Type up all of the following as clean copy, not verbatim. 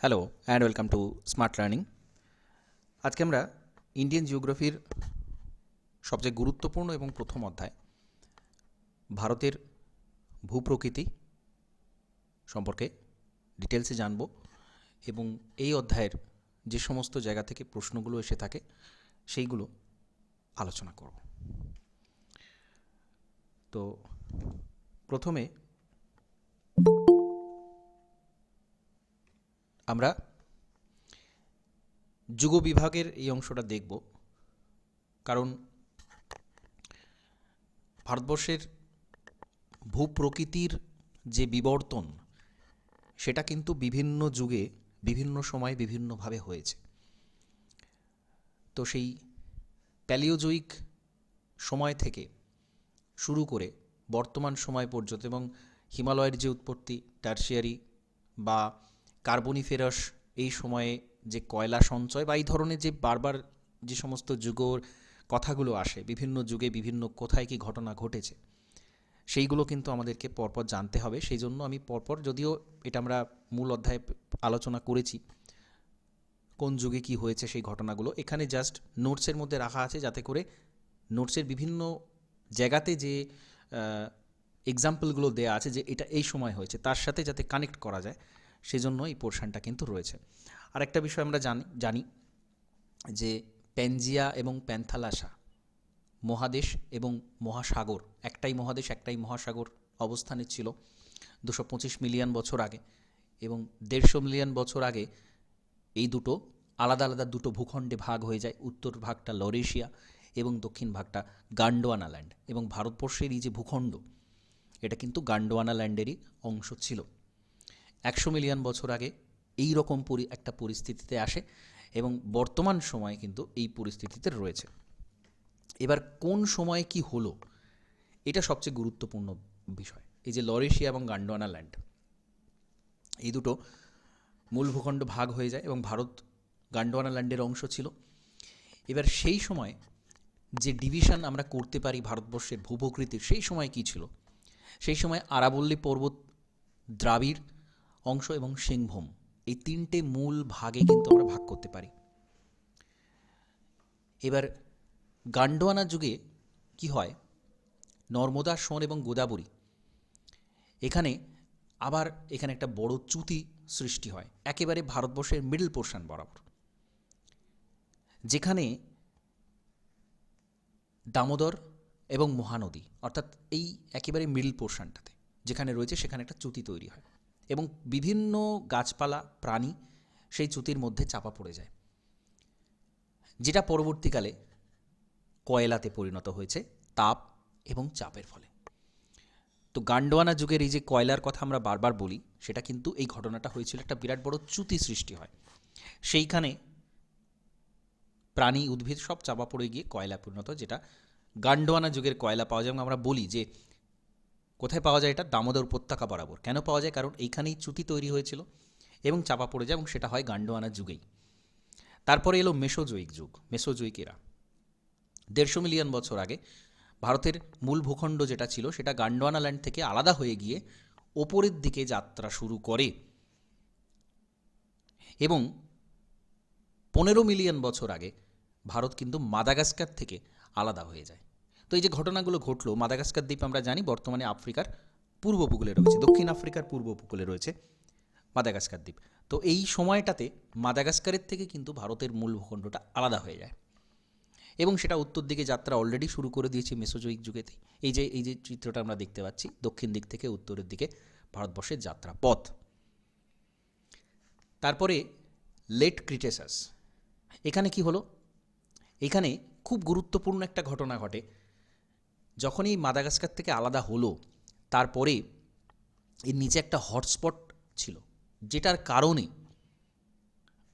Hello and welcome to smart learning. আজকে আমরা Indian জিওগ্রাফির সবচেয়ে গুরুত্বপূর্ণ এবং প্রথম অধ্যায় ভারতের ভূপ্রকৃতি সম্পর্কে ডিটেলসে জানব এবং এই অধ্যায়ের যে সমস্ত জায়গা থেকে প্রশ্নগুলো এসে থাকে সেইগুলো আলোচনা করব। তো প্রথমে আমরা যুগ বিভাগের এই অংশটা দেখব, কারণ ভারতবর্ষের ভূপ্রকৃতির যে বিবর্তন সেটা কিন্তু বিভিন্ন যুগে বিভিন্ন সময় বিভিন্নভাবে হয়েছে। তো সেই প্যালিওজোইক সময় থেকে শুরু করে বর্তমান সময় পর্যন্ত এবং হিমালয়ের যে উৎপত্তি টারশিয়ারি বা কার্বনিফেরাস এই সময়ে যে কয়লা সঞ্চয় বা এই ধরনের যে বারবার যে সমস্ত যুগের কথাগুলো আসে, বিভিন্ন যুগে বিভিন্ন কোথায় কী ঘটনা ঘটেছে সেইগুলো কিন্তু আমাদেরকে পরপর জানতে হবে। সেই জন্য আমি পরপর, যদিও এটা আমরা মূল অধ্যায়ে আলোচনা করেছি কোন যুগে কি হয়েছে সেই ঘটনাগুলো, এখানে জাস্ট নোটসের মধ্যে রাখা আছে যাতে করে নোটসের বিভিন্ন জায়গাতে যে এক্সাম্পলগুলো দেয়া আছে যে এটা এই সময় হয়েছে তার সাথে যাতে কানেক্ট করা যায়, সেজন্য এই পোর্শনটা কিন্তু রয়েছে। আর একটা বিষয় আমরা জানি যে প্যানজিয়া এবং প্যান্থালাসা মহাদেশ এবং মহাসাগর, একটাই মহাদেশ একটাই মহাসাগর অবস্থানে ছিল 225 মিলিয়ন বছর আগে, এবং 150 মিলিয়ন বছর আগে এই দুটো আলাদা আলাদা দুটো ভূখণ্ডে ভাগ হয়ে যায়। উত্তর ভাগটা লরেশিয়া এবং দক্ষিণ ভাগটা গান্ডোয়ানা ল্যান্ড, এবং ভারতবর্ষের এই যে ভূখণ্ড এটা কিন্তু গান্ডোয়ানা ল্যান্ডেরই অংশ ছিল। 100 মিলিয়ন বছর আগে এই রকম একটা পরিস্থিতিতে আসে এবং বর্তমান সময়ে কিন্তু এই পরিস্থিতিতে রয়েছে। এবার কোন সময়ে কি হলো এটা সবচেয়ে গুরুত্বপূর্ণ বিষয়। এই যে লরেশিয়া এবং গান্ডোয়ানা ল্যান্ড এই দুটো মূল ভূখণ্ড ভাগ হয়ে যায় এবং ভারত গান্ডোয়ানা ল্যান্ডের অংশ ছিল। এবার সেই সময় যে ডিভিশন আমরা করতে পারি ভারতবর্ষের ভূপ্রকৃতির, সেই সময় কি ছিল? সেই সময় আরাবল্লী পর্বত, দ্রাবিড় অংশ এবং সিংভূম, এই তিনটে মূল ভাগে কিন্তু আমরা ভাগ করতে পারি। এবার গান্ডোয়ানা যুগে কি হয়, নর্মদা, সোন এবং গোদাবরী এখানে একটা বড় চ্যুতি সৃষ্টি হয় একেবারে ভারতবর্ষের মিডল পোর্শন বরাবর, যেখানে দামোদর এবং মহানদী অর্থাৎ এই একেবারে মিডল পোর্শনটাতে যেখানে রয়েছে সেখানে একটা চ্যুতি তৈরি হয় এবং বিভিন্ন গাছপালা প্রাণী সেই চ্যুতির মধ্যে চাপা পড়ে যায়, যেটা পরবর্তীকালে কয়লাতে পরিণত হয়েছে তাপ এবং চাপের ফলে। তো গান্ডোয়ানা যুগের এই যে কয়লার কথা আমরা বারবার বলি, সেটা কিন্তু এই ঘটনাটা হয়েছিল, একটা বিরাট বড় চ্যুতি সৃষ্টি হয়, সেইখানে প্রাণী উদ্ভিদ সব চাপা পড়ে গিয়ে কয়লা পরিণত, যেটা গান্ডোয়ানা যুগের কয়লা পাওয়া যায়। এবং আমরা বলি যে কোথায় পাওয়া যায়, এটা দামোদর উপত্যকা বরাবর। কেন পাওয়া যায়? কারণ এইখানেই চ্যুতি তৈরি হয়েছিল এবং চাপা পড়ে যায়, এবং সেটা হয় গান্ডোয়ানা যুগেই। তারপরে এলো মেসোজোয়িক যুগ, মেসোজোয়িক এরা 150 মিলিয়ন বছর আগে ভারতের মূল ভূখণ্ড যেটা ছিল সেটা গান্ডোয়ানা ল্যান্ড থেকে আলাদা হয়ে গিয়ে ওপরের দিকে যাত্রা শুরু করে এবং 15 মিলিয়ন বছর আগে ভারত কিন্তু মাদাগাস্কার থেকে আলাদা হয়ে যায়। তো এই যে ঘটনাগুলো ঘটলো, মাদাগাস্কার দ্বীপ আমরা জানি বর্তমানে আফ্রিকার পূর্ব উপকূলে রয়েছে, দক্ষিণ আফ্রিকার পূর্ব উপকূলে রয়েছে মাদাগাস্কার দ্বীপ। তো এই সময়টাতে মাদাগাস্কারের থেকে কিন্তু ভারতের মূল ভূখণ্ডটা আলাদা হয়ে যায় এবং সেটা উত্তর দিকে যাত্রা অলরেডি শুরু করে দিয়েছে মেসোজোয়িক যুগেতেই। এই যে চিত্রটা আমরা দেখতে পাচ্ছি, দক্ষিণ দিক থেকে উত্তরের দিকে ভারতবর্ষের যাত্রা পথ। তারপরে লেট ক্রিটেসাস, এখানে কি হলো? এখানে খুব গুরুত্বপূর্ণ একটা ঘটনা ঘটে। যখনই মাদাগাস্কার থেকে আলাদা হলো, তারপরে এর নিচে একটা হটস্পট ছিল, যেটার কারণে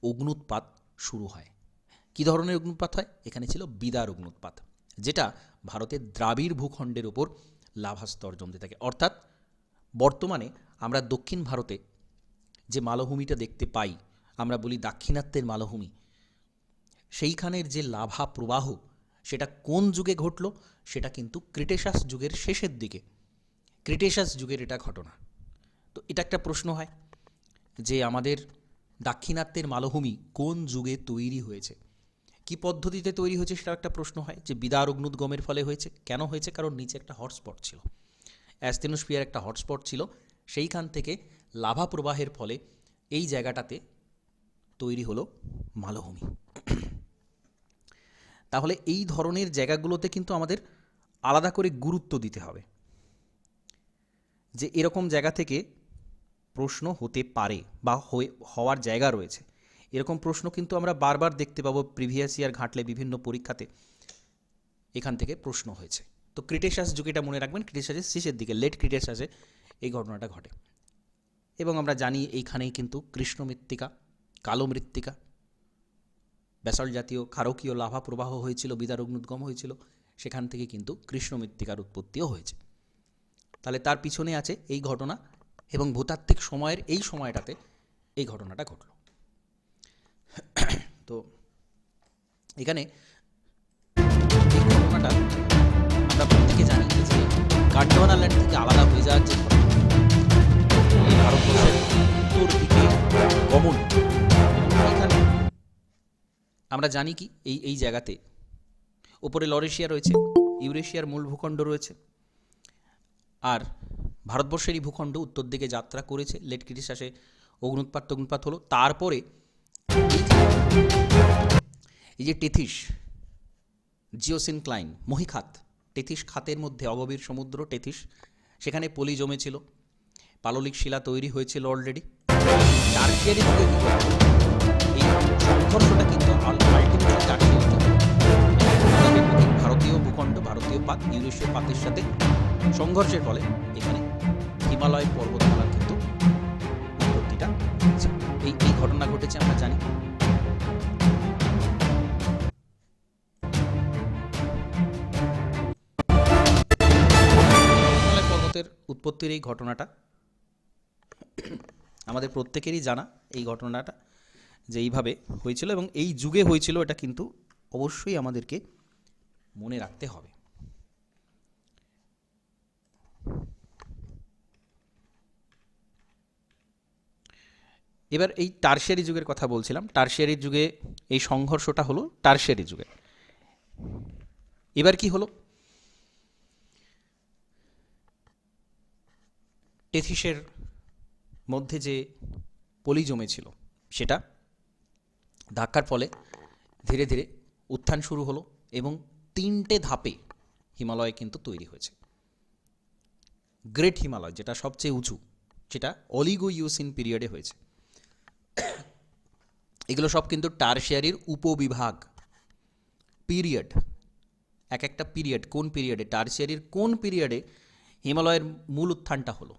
অগ্ন্যুৎপাত শুরু হয়। কী ধরনের অগ্ন্যুৎপাত হয়? এখানে ছিল বিদার অগ্ন্যুৎপাত, যেটা ভারতের দ্রাবিড় ভূখণ্ডের ওপর লাভাস্তর জমতে থাকে। অর্থাৎ বর্তমানে আমরা দক্ষিণ ভারতে যে মালভূমিটা দেখতে পাই, আমরা বলি দাক্ষিণাত্যের মালভূমি, সেইখানের যে লাভা প্রবাহ সেটা কোন যুগে ঘটল? সেটা কিন্তু ক্রিটেশাস যুগের শেষের দিকে, ক্রিটেশাস যুগের এটা ঘটনা। তো এটা একটা প্রশ্ন হয় যে আমাদের দাক্ষিণাত্যের মালভূমি কোন যুগে তৈরি হয়েছে, কি পদ্ধতিতে তৈরি হয়েছে সেটা একটা প্রশ্ন হয়। যে বিদার অগ্নুদ্গমের ফলে হয়েছে, কেন হয়েছে? কারণ নিচে একটা হটস্পট ছিল, অ্যাসথেনোস্ফিয়ার একটা হটস্পট ছিল, সেইখান থেকে লাভা প্রবাহের ফলে এই জায়গাটাতে তৈরি হলো মালভূমি। তাহলে এই ধরনের জায়গাগুলোতে কিন্তু আমাদের আলাদা করে গুরুত্ব দিতে হবে যে এরকম জায়গা থেকে প্রশ্ন হতে পারে বা হওয়ার জায়গা রয়েছে। এরকম প্রশ্ন কিন্তু আমরা বারবার দেখতে পাবো, প্রিভিয়াস ইয়ার ঘাঁটলে বিভিন্ন পরীক্ষাতে এখান থেকে প্রশ্ন হয়েছে। তো ক্রিটেশাস যুগ, এটা মনে রাখবেন, ক্রিটেশাসের শেষের দিকে, লেট ক্রিটেশাসে এই ঘটনাটা ঘটে। এবং আমরা জানি এইখানেই কিন্তু কৃষ্ণ মৃত্তিকা, কালো মৃত্তিকা, ব্যাসল্ট জাতীয় ক্ষারকীয় লাভা প্রবাহ হয়েছিল, বিদার অগ্নুদ্গম হয়েছিল, সেখান থেকে কিন্তু কৃষ্ণ মৃত্তিকার উৎপত্তিও হয়েছে। তাহলে তার পিছনে আছে এই ঘটনা, এবং ভূতাত্ত্বিক সময়ের এই সময়টাতে এই ঘটনাটা ঘটল। তো এখানে এই ঘটনাটা আমরা প্রত্যেকে জানি যে গান্ডোয়ানা ল্যান্ড থেকে আলাদা হয়ে যাওয়ার যে ঘটনা, এই ভারতবর্ষের উত্তর দিকে গমন, এখানে আমরা জানি কি এই জায়গাতে ওপরে লরেশিয়া রয়েছে, ইউরেশিয়ার মূল ভূখণ্ড রয়েছে, আর ভারতবর্ষেরই ভূখণ্ড উত্তর দিকে যাত্রা করেছে। লেট ক্রিটেশাসে অগ্নুৎপাত হলো। তারপরে এই যে টেথিস জিওসিনক্লাইন মহিখাত, টেথিস খাতের মধ্যে অগভীর সমুদ্র টেথিস, সেখানে পলি জমেছিল, পাললিক শিলা তৈরি হয়েছিল অলরেডি। টারশিয়ারি যুগে কী করা হলো? এই সংঘর্ষটা কিন্তু আলটিমেটলি টারশিয়ারি যুগে, ভারতীয় ভূখণ্ড, ভারতীয় পাত ইউরেশীয় পাতের সাথে সংঘর্ষের ফলে এখানে হিমালয় পর্বতমালার কিন্তু উৎপত্তিটা হয়েছে। এই ঘটনা ঘটেছে আমরা জানি। হিমালয় পর্বতের উৎপত্তির এই ঘটনাটা আমাদের প্রত্যেকেরই জানা, এই ঘটনাটা যে এইভাবে হয়েছিল এবং এই যুগে হয়েছিল, এটা কিন্তু অবশ্যই আমাদেরকে মনে রাখতে হবে। এবার এই টারশিয়ারি যুগের কথা বলছিলাম, টারশিয়ারি যুগে এই সংঘর্ষটা হলো টারশিয়ারি যুগে। এবার কি হলো? টেথিসের মধ্যে যে পলি জমেছিল সেটা ধাক্কার ফলে ধীরে ধীরে উত্থান শুরু হলো এবং 3টে ধাপে হিমালয় কিন্তু তৈরি হয়েছে। গ্রেট হিমালয় যেটা সবচেয়ে উঁচু, সেটা অলিগো ইউসিন পিরিয়ডে হয়েছে। এগুলো সব কিন্তু টারশিয়ারির উপবিভাগ, পিরিয়ড, এক একটা পিরিয়ড, কোন পিরিয়ডে টারশিয়ারির কোন পিরিয়ডে হিমালয়ের মূল উত্থানটা হলো।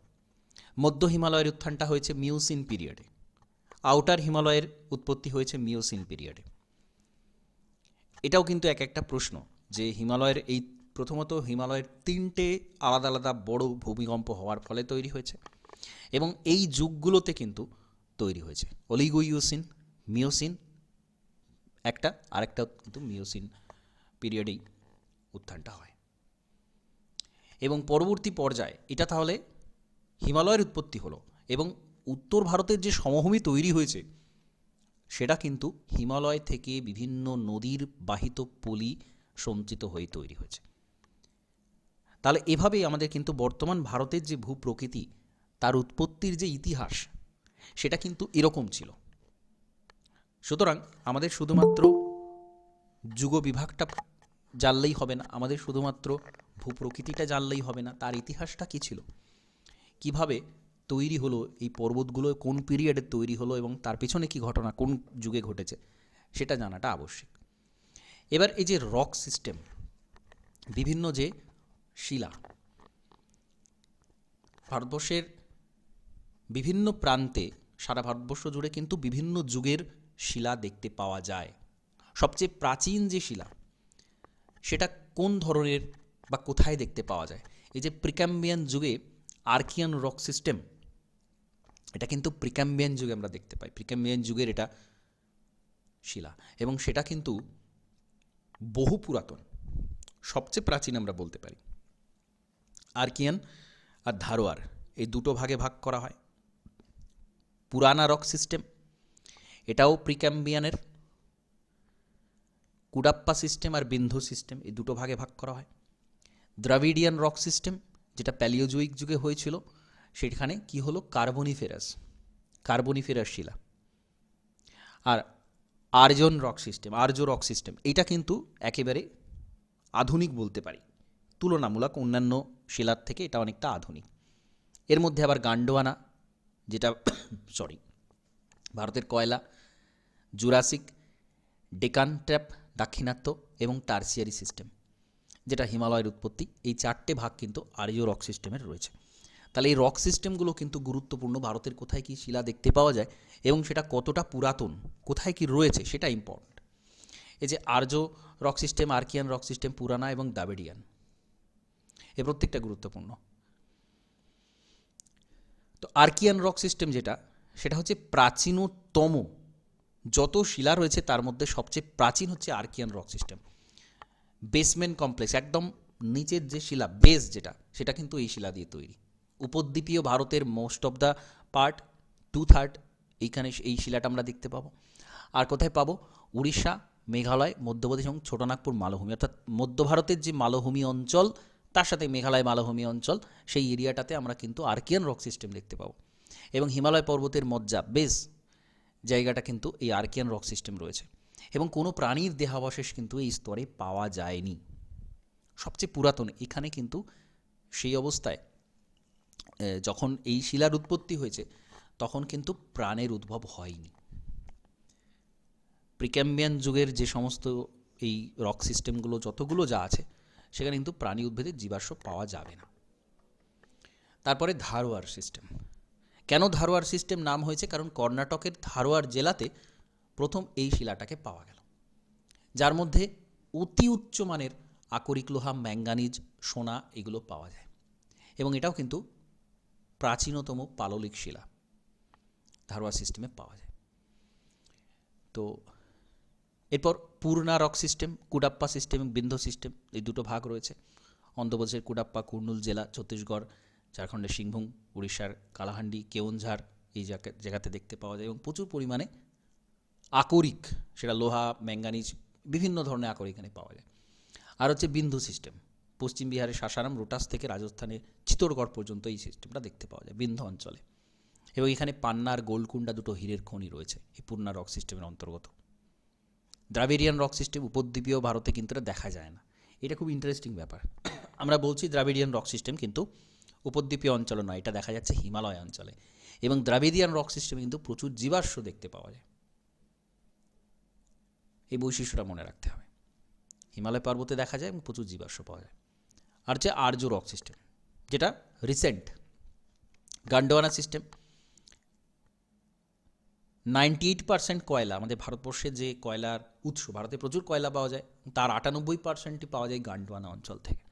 মধ্য হিমালয়ের উত্থানটা হয়েছে মিওসিন পিরিয়ডে, আউটার হিমালয়ের উৎপত্তি হয়েছে মিওসিন পিরিয়ডে। এটাও কিন্তু এক একটা প্রশ্ন যে হিমালয়ের এই প্রথমত হিমালয়ের 3টে আলাদা আলাদা বড় ভূমিকম্প হওয়ার ফলে তৈরি হয়েছে এবং এই যুগগুলোতে কিন্তু তৈরি হয়েছে অলিগো ইউসিন, মিওসিন একটা, আরেকটা কিন্তু মিওসিন পিরিয়ডেই উত্থানটা হয়। এবং পরবর্তী পর্যায়ে এটা তাহলে হিমালয়ের উৎপত্তি হলো এবং উত্তর ভারতের যে সমভূমি তৈরি হয়েছে সেটা কিন্তু হিমালয় থেকে বিভিন্ন নদীর বাহিত পলি সঞ্চিত হয়ে তৈরি হয়েছে। তাহলে এভাবেই আমাদের কিন্তু বর্তমান ভারতের যে ভূপ্রকৃতি, তার উৎপত্তির যে ইতিহাস, সেটা কিন্তু এরকম ছিল। সুতরাং আমাদের শুধুমাত্র যুগ বিভাগটা জানলেই হবে না, আমাদের শুধুমাত্র ভূপ্রকৃতিটা জানলেই হবে না, তার ইতিহাসটা কী ছিল, কিভাবে তৈরি হলো এই পর্বতগুলো, কোন পিরিয়ডে তৈরি হলো এবং তার পেছনে কী ঘটনা কোন যুগে ঘটেছে, সেটা জানাটা আবশ্যক। এবার এই যে রক সিস্টেম, বিভিন্ন যে শিলা, ভারতবর্ষের বিভিন্ন প্রান্তে, সারা ভারতবর্ষ জুড়ে কিন্তু বিভিন্ন যুগের শিলা দেখতে পাওয়া যায়। সবচেয়ে প্রাচীন যে শিলা সেটা কোন ধরনের বা কোথায় দেখতে পাওয়া যায়? এই যে প্রিক্যাম্বিয়ান যুগে আর্কিয়ান রক সিস্টেম, এটা কিন্তু প্রিক্যাম্বিয়ান যুগে আমরা দেখতে পাই, প্রিক্যাম্বিয়ান যুগের এটা শিলা এবং সেটা কিন্তু বহু পুরাতন, সবচেয়ে প্রাচীন আমরা বলতে পারি। আর্কিয়ান আর ধারোয়ার এই দুটো ভাগে ভাগ করা হয়। পুরানা রক সিস্টেম এটাও প্রিক্যাম্বিয়ানের। কুডাপ্পা সিস্টেম আর বিন্ধু সিস্টেম এই দুটো ভাগে ভাগ করা হয়। দ্রাভিডিয়ান রক সিস্টেম যেটা প্যালিওজোইক যুগে হয়েছিল, সেখানে কি হলো কার্বনিফেরাস শিলা। আর আর্য রক সিস্টেম এইটা কিন্তু একেবারে আধুনিক বলতে পারি, তুলনামূলক অন্যান্য শিলার থেকে এটা অনেকটা আধুনিক। এর মধ্যে আবার গান্ডোয়ানা যেটা ভারতের কয়লা, জুরাসিক, ডেকান ট্র্যাপ দাক্ষিণাত্য এবং টার্সিয়ারি সিস্টেম যেটা হিমালয়ের উৎপত্তি, এই চারটে ভাগ কিন্তু আর্য রক সিস্টেমের রয়েছে। তাহলে এই রক সিস্টেমগুলো কিন্তু গুরুত্বপূর্ণ, ভারতের কোথায় কী শিলা দেখতে পাওয়া যায় এবং সেটা কতটা পুরাতন, কোথায় কি রয়েছে সেটা ইম্পর্ট্যান্ট। এই যে Arya rock system, Archaean rock system, Purana এবং দ্রাভিডিয়ান, এ প্রত্যেকটা গুরুত্বপূর্ণ। তো আর্কিয়ান রক সিস্টেম সেটা হচ্ছে প্রাচীনতম, যত শিলা রয়েছে তার মধ্যে সবচেয়ে প্রাচীন হচ্ছে Archaean rock system. Basement complex, একদম নিচের যে শিলা বেস সেটা কিন্তু এই শিলা দিয়ে তৈরি। উপদ্বীপীয় ভারতের মোস্ট অফ দ্য পার্ট, 2/3 এইখানে এই শিলাটা আমরা দেখতে পাবো। আর কোথায় পাবো? উড়িষ্যা, মেঘালয়, মধ্যপ্রদেশ এবং ছোটনাগপুর মালভূমি, অর্থাৎ মধ্য ভারতের যে মালভূমি অঞ্চল তার সাথে মেঘালয় মালভূমি অঞ্চল, সেই এরিয়াটাতে আমরা কিন্তু আর্কিয়ান রক সিস্টেম দেখতে পাবো। এবং হিমালয় পর্বতের মজ্জা বেস জায়গাটা কিন্তু এই আর্কিয়ান রক সিস্টেম রয়েছে। এবং কোনো প্রাণীর দেহাবশেষ কিন্তু এই স্তরে পাওয়া যায়নি। সবচেয়ে পুরাতন এখানে কিন্তু সেই অবস্থায় যখন এই শিলার উৎপত্তি হয়েছে তখন কিন্তু প্রাণের উদ্ভব হয়নি। প্রিক্যাম্বিয়ান যুগের যে সমস্ত এই রক সিস্টেমগুলো যতগুলো যা আছে সেখানে কিন্তু প্রাণী উদ্ভিদের জীবাশ্ম পাওয়া যাবে না। তারপরে ধারওয়ার সিস্টেম। কেন ধারওয়ার সিস্টেম নাম হয়েছে? কারণ কর্ণাটকের ধারওয়ার জেলাতে প্রথম এই শিলাটাকে পাওয়া গেল, যার মধ্যে অতি উচ্চমানের আকরিক লোহা, ম্যাঙ্গানিজ, সোনা এগুলো পাওয়া যায়। এবং এটাও কিন্তু প্রাচীনতম পাললিক শিলা ধারওয়ার সিস্টেমে পাওয়া যায়। তো এরপর Purna rock system, Cuddapah system এবং বিন্ধু সিস্টেম, এই দুটো ভাগ রয়েছে। অন্ধ্রপ্রদেশের কুডাপ্পা কুর্নুল জেলা, ছত্তিশগড়, ঝাড়খণ্ডের সিংভূম, উড়িষ্যার কালাহান্ডি, কেওনঝাড় এই জায়গাতে দেখতে পাওয়া যায়। এবং প্রচুর পরিমাণে আকরিক, সেটা লোহা, ম্যাঙ্গানিজ, বিভিন্ন ধরনের আকরিক এখানে পাওয়া যায়। আর হচ্ছে বিন্ধু সিস্টেম, পশ্চিম বিহারের সাসারাম, রোটাস থেকে রাজস্থানের চিত্তরগড় পর্যন্ত এই সিস্টেমটা দেখতে পাওয়া যায় বিন্ধু অঞ্চলে। এবং এখানে পান্না আর গোলকুন্ডা দুটো হীরের খনি রয়েছে এই পূর্ণা রক সিস্টেমের অন্তর্গত। দ্রাভিডিয়ান রক সিস্টেম উপদ্বীপীয় ভারতে কিন্তু এটা দেখা যায় না। এটা খুব ইন্টারেস্টিং ব্যাপার। আমরা বলছি দ্রাভিডিয়ান রক সিস্টেম, কিন্তু উপদ্বীপীয় অঞ্চলে নয়, এটা দেখা যাচ্ছে হিমালয় অঞ্চলে। এবং দ্রাভিডিয়ান রক সিস্টেমে কিন্তু প্রচুর জীবাশ্ম দেখতে পাওয়া যায়। এই বৈশিষ্ট্যটা মনে রাখতে হবে। হিমালয় পর্বতে দেখা যায় এবং প্রচুর জীবাশ্ম পাওয়া যায়। আর হচ্ছে আর্য রক সিস্টেম, যেটা রিসেন্ট। গান্ডোয়ানা সিস্টেম, 98% কয়লা, আমাদের ভারতবর্ষের যে কয়লার উৎস, ভারতে প্রচুর কয়লা পাওয়া যায়, তার 98%ই পাওয়া যায় গান্ডোয়ানা অঞ্চল থেকে,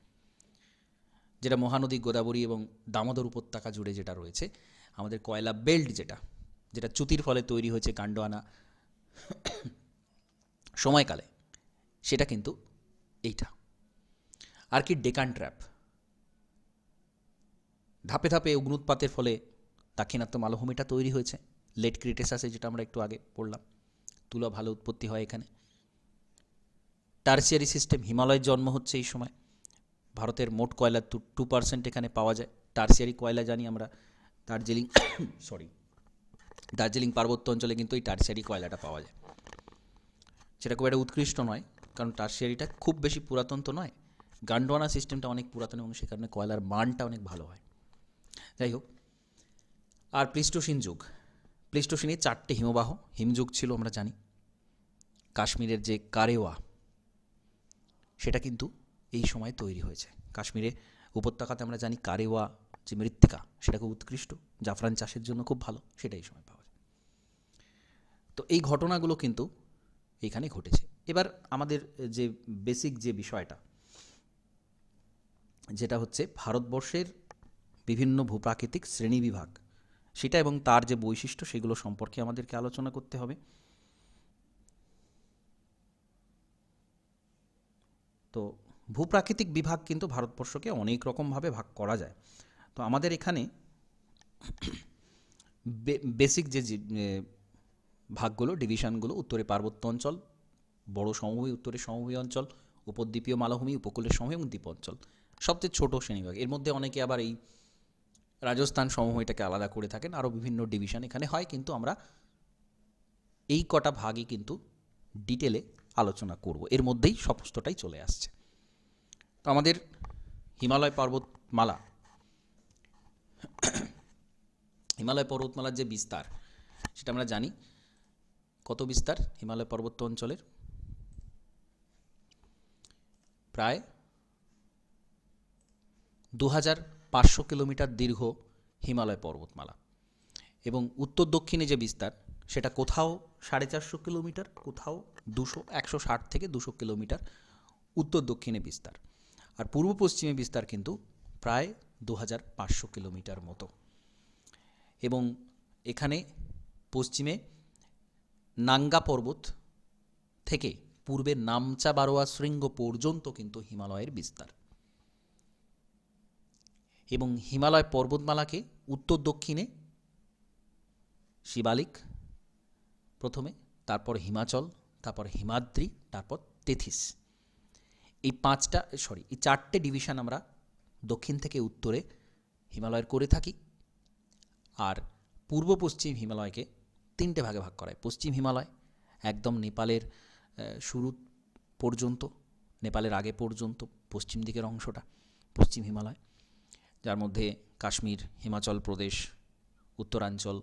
যেটা মহানদী, গোদাবরী এবং দামোদর উপত্যকা জুড়ে যেটা রয়েছে। আমাদের কয়লা বেল্ট যেটা চ্যুতির ফলে তৈরি হয়েছে গান্ডোয়ানা সময়কালে, সেটা কিন্তু এইটা। আর কি ডেকান ট্র্যাপ, ধাপে ধাপে অগ্নুৎপাতের ফলে দাক্ষিণাত্য মালভূমিটা তৈরি হয়েছে। লেট ক্রিটেসাসে, যেটা আমরা একটু আগে পড়লাম, তুলা ভালো উৎপত্তি হয় এখানে। টার্সিয়ারি সিস্টেম, হিমালয়ের জন্ম হচ্ছে এই সময়। ভারতের মোট কয়লার 2% এখানে পাওয়া যায়। টার্সিয়ারি কয়লা জানি আমরা দার্জিলিং পার্বত্য অঞ্চলে কিন্তু এই টার্সিয়ারি কয়লাটা পাওয়া যায়। সেটা খুব একটা উৎকৃষ্ট নয়, কারণ টার্সিয়ারিটা খুব বেশি পুরাতন তো নয়। গান্ডোয়ানা সিস্টেমটা অনেক পুরাতন এবং সে কারণে কয়লার মানটা অনেক ভালো হয়। যাই হোক, আর প্লিস্টোসিন যুগ, প্লিস্টোসিনে 4টে হিমবাহ হিমযুগ ছিল আমরা জানি। কাশ্মীরের যে কারেওয়া, সেটা কিন্তু এই সময় তৈরি হয়েছে। কাশ্মীরে উপত্যকাতে আমরা জানি কারেওয়া যে মৃত্তিকা, সেটা খুব উৎকৃষ্ট, জাফরান চাষের জন্য খুব ভালো, সেটা এই সময় পাওয়া যায়। তো এই ঘটনাগুলো কিন্তু এইখানে ঘটেছে। এবার আমাদের যে বেসিক যে বিষয়টা, যেটা হচ্ছে ভারতবর্ষের বিভিন্ন ভূপ্রাকৃতিক শ্রেণীবিভাগ, সেটা এবং তার যে বৈশিষ্ট্য, সেগুলো সম্পর্কে আমাদেরকে আলোচনা করতে হবে। তো ভূপ্রাকৃতিক বিভাগ কিন্তু ভারতবর্ষকে অনেক রকমভাবে ভাগ করা যায়। তো আমাদের এখানে বেসিক যে ভাগগুলো, ডিভিশনগুলো: উত্তরে পার্বত্য অঞ্চল, বড় সমভূমি, উত্তরে সমভূমি অঞ্চল, উপদ্বীপীয় মালভূমি, উপকূলের সমভূমি এবং দ্বীপ অঞ্চল। সবচেয়ে ছোট শ্রেণীভাগ। এর মধ্যে অনেকে আবার এই রাজস্থান সমভূমিটাকে আলাদা করে থাকেন, আরও বিভিন্ন ডিভিশন এখানে হয়, কিন্তু আমরা এই কটা ভাগই কিন্তু ডিটেলে আলোচনা করব, এর মধ্যেই সমস্তটাই চলে আসছে। তো আমাদের হিমালয় পর্বতমালা, হিমালয় পর্বতমালার যে বিস্তার সেটা আমরা জানি। কত বিস্তার হিমালয় পর্বত অঞ্চলের? প্রায় 2500 কিলোমিটার দীর্ঘ হিমালয় পর্বতমালা, এবং উত্তর দক্ষিণে যে বিস্তার সেটা কোথাও 450 কিলোমিটার, কোথাও 160 থেকে 200 কিলোমিটার উত্তর দক্ষিণে বিস্তার, আর পূর্ব পশ্চিমে বিস্তার কিন্তু প্রায় 2500 কিলোমিটার মতো। এবং এখানে পশ্চিমে নাঙ্গা পর্বত থেকে পূর্বে নামচা বারোয়া শৃঙ্গ পর্যন্ত কিন্তু হিমালয়ের বিস্তার। এবং হিমালয় পর্বতমালাকে উত্তর দক্ষিণে শিবালিক প্রথমে, তারপর হিমাচল, তারপর হিমাদ্রি, তারপর তেথিস, এই চারটে ডিভিশন আমরা দক্ষিণ থেকে উত্তরে হিমালয়ের করে থাকি। আর পূর্ব পশ্চিম হিমালয়কে তিনটে ভাগে ভাগ করায়। পশ্চিম হিমালয় একদম নেপালের শুরু পর্যন্ত, নেপালের আগে পর্যন্ত পশ্চিম দিকের অংশটা পশ্চিম হিমালয়, যার মধ্যে কাশ্মীর, হিমাচল প্রদেশ, উত্তরাঞ্চল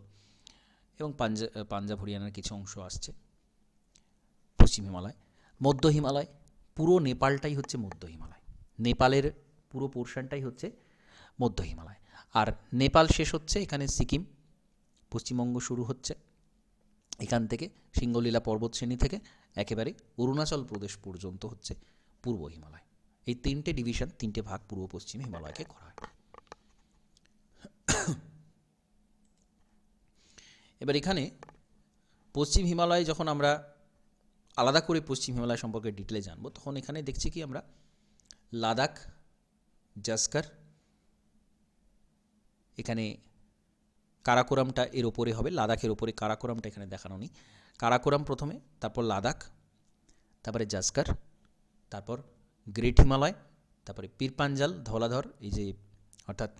এবং পাঞ্জাব হরিয়ানার কিছু অংশ আসছে পশ্চিম হিমালয়। মধ্য হিমালয়, পুরো নেপালটাই হচ্ছে মধ্য হিমালয়, নেপালের পুরো পোর্শনটাই হচ্ছে মধ্য হিমালয়। আর নেপাল শেষ হচ্ছে এখানে সিকিম, পশ্চিমবঙ্গ শুরু হচ্ছে এখান থেকে, সিঙ্গলীলা পর্বতশ্রেণী থেকে একেবারে অরুণাচল প্রদেশ পর্যন্ত হচ্ছে পূর্ব হিমালয়। এই তিনটে ডিভিশন, তিনটে ভাগ পূর্ব পশ্চিম হিমালয়কে করা হয়। এবার এখানে পশ্চিম হিমালয় যখন আমরা আলাদা করে পশ্চিম হিমালয় সম্পর্কে ডিটেলে জানবো, তখন এখানে দেখছি কি আমরা লাদাখ, জাস্কার, এখানে কারাকোরামটা এর ওপরে হবে, লাদাখের ওপরে কারাকোরামটা এখানে দেখানো নেই। কারাকোরাম প্রথমে, তারপর লাদাখ, তারপরে জাস্কার, তারপর গ্রেট হিমালয়, তারপরে পীরপাঞ্জাল, ধওলাধর, এই যে অর্থাৎ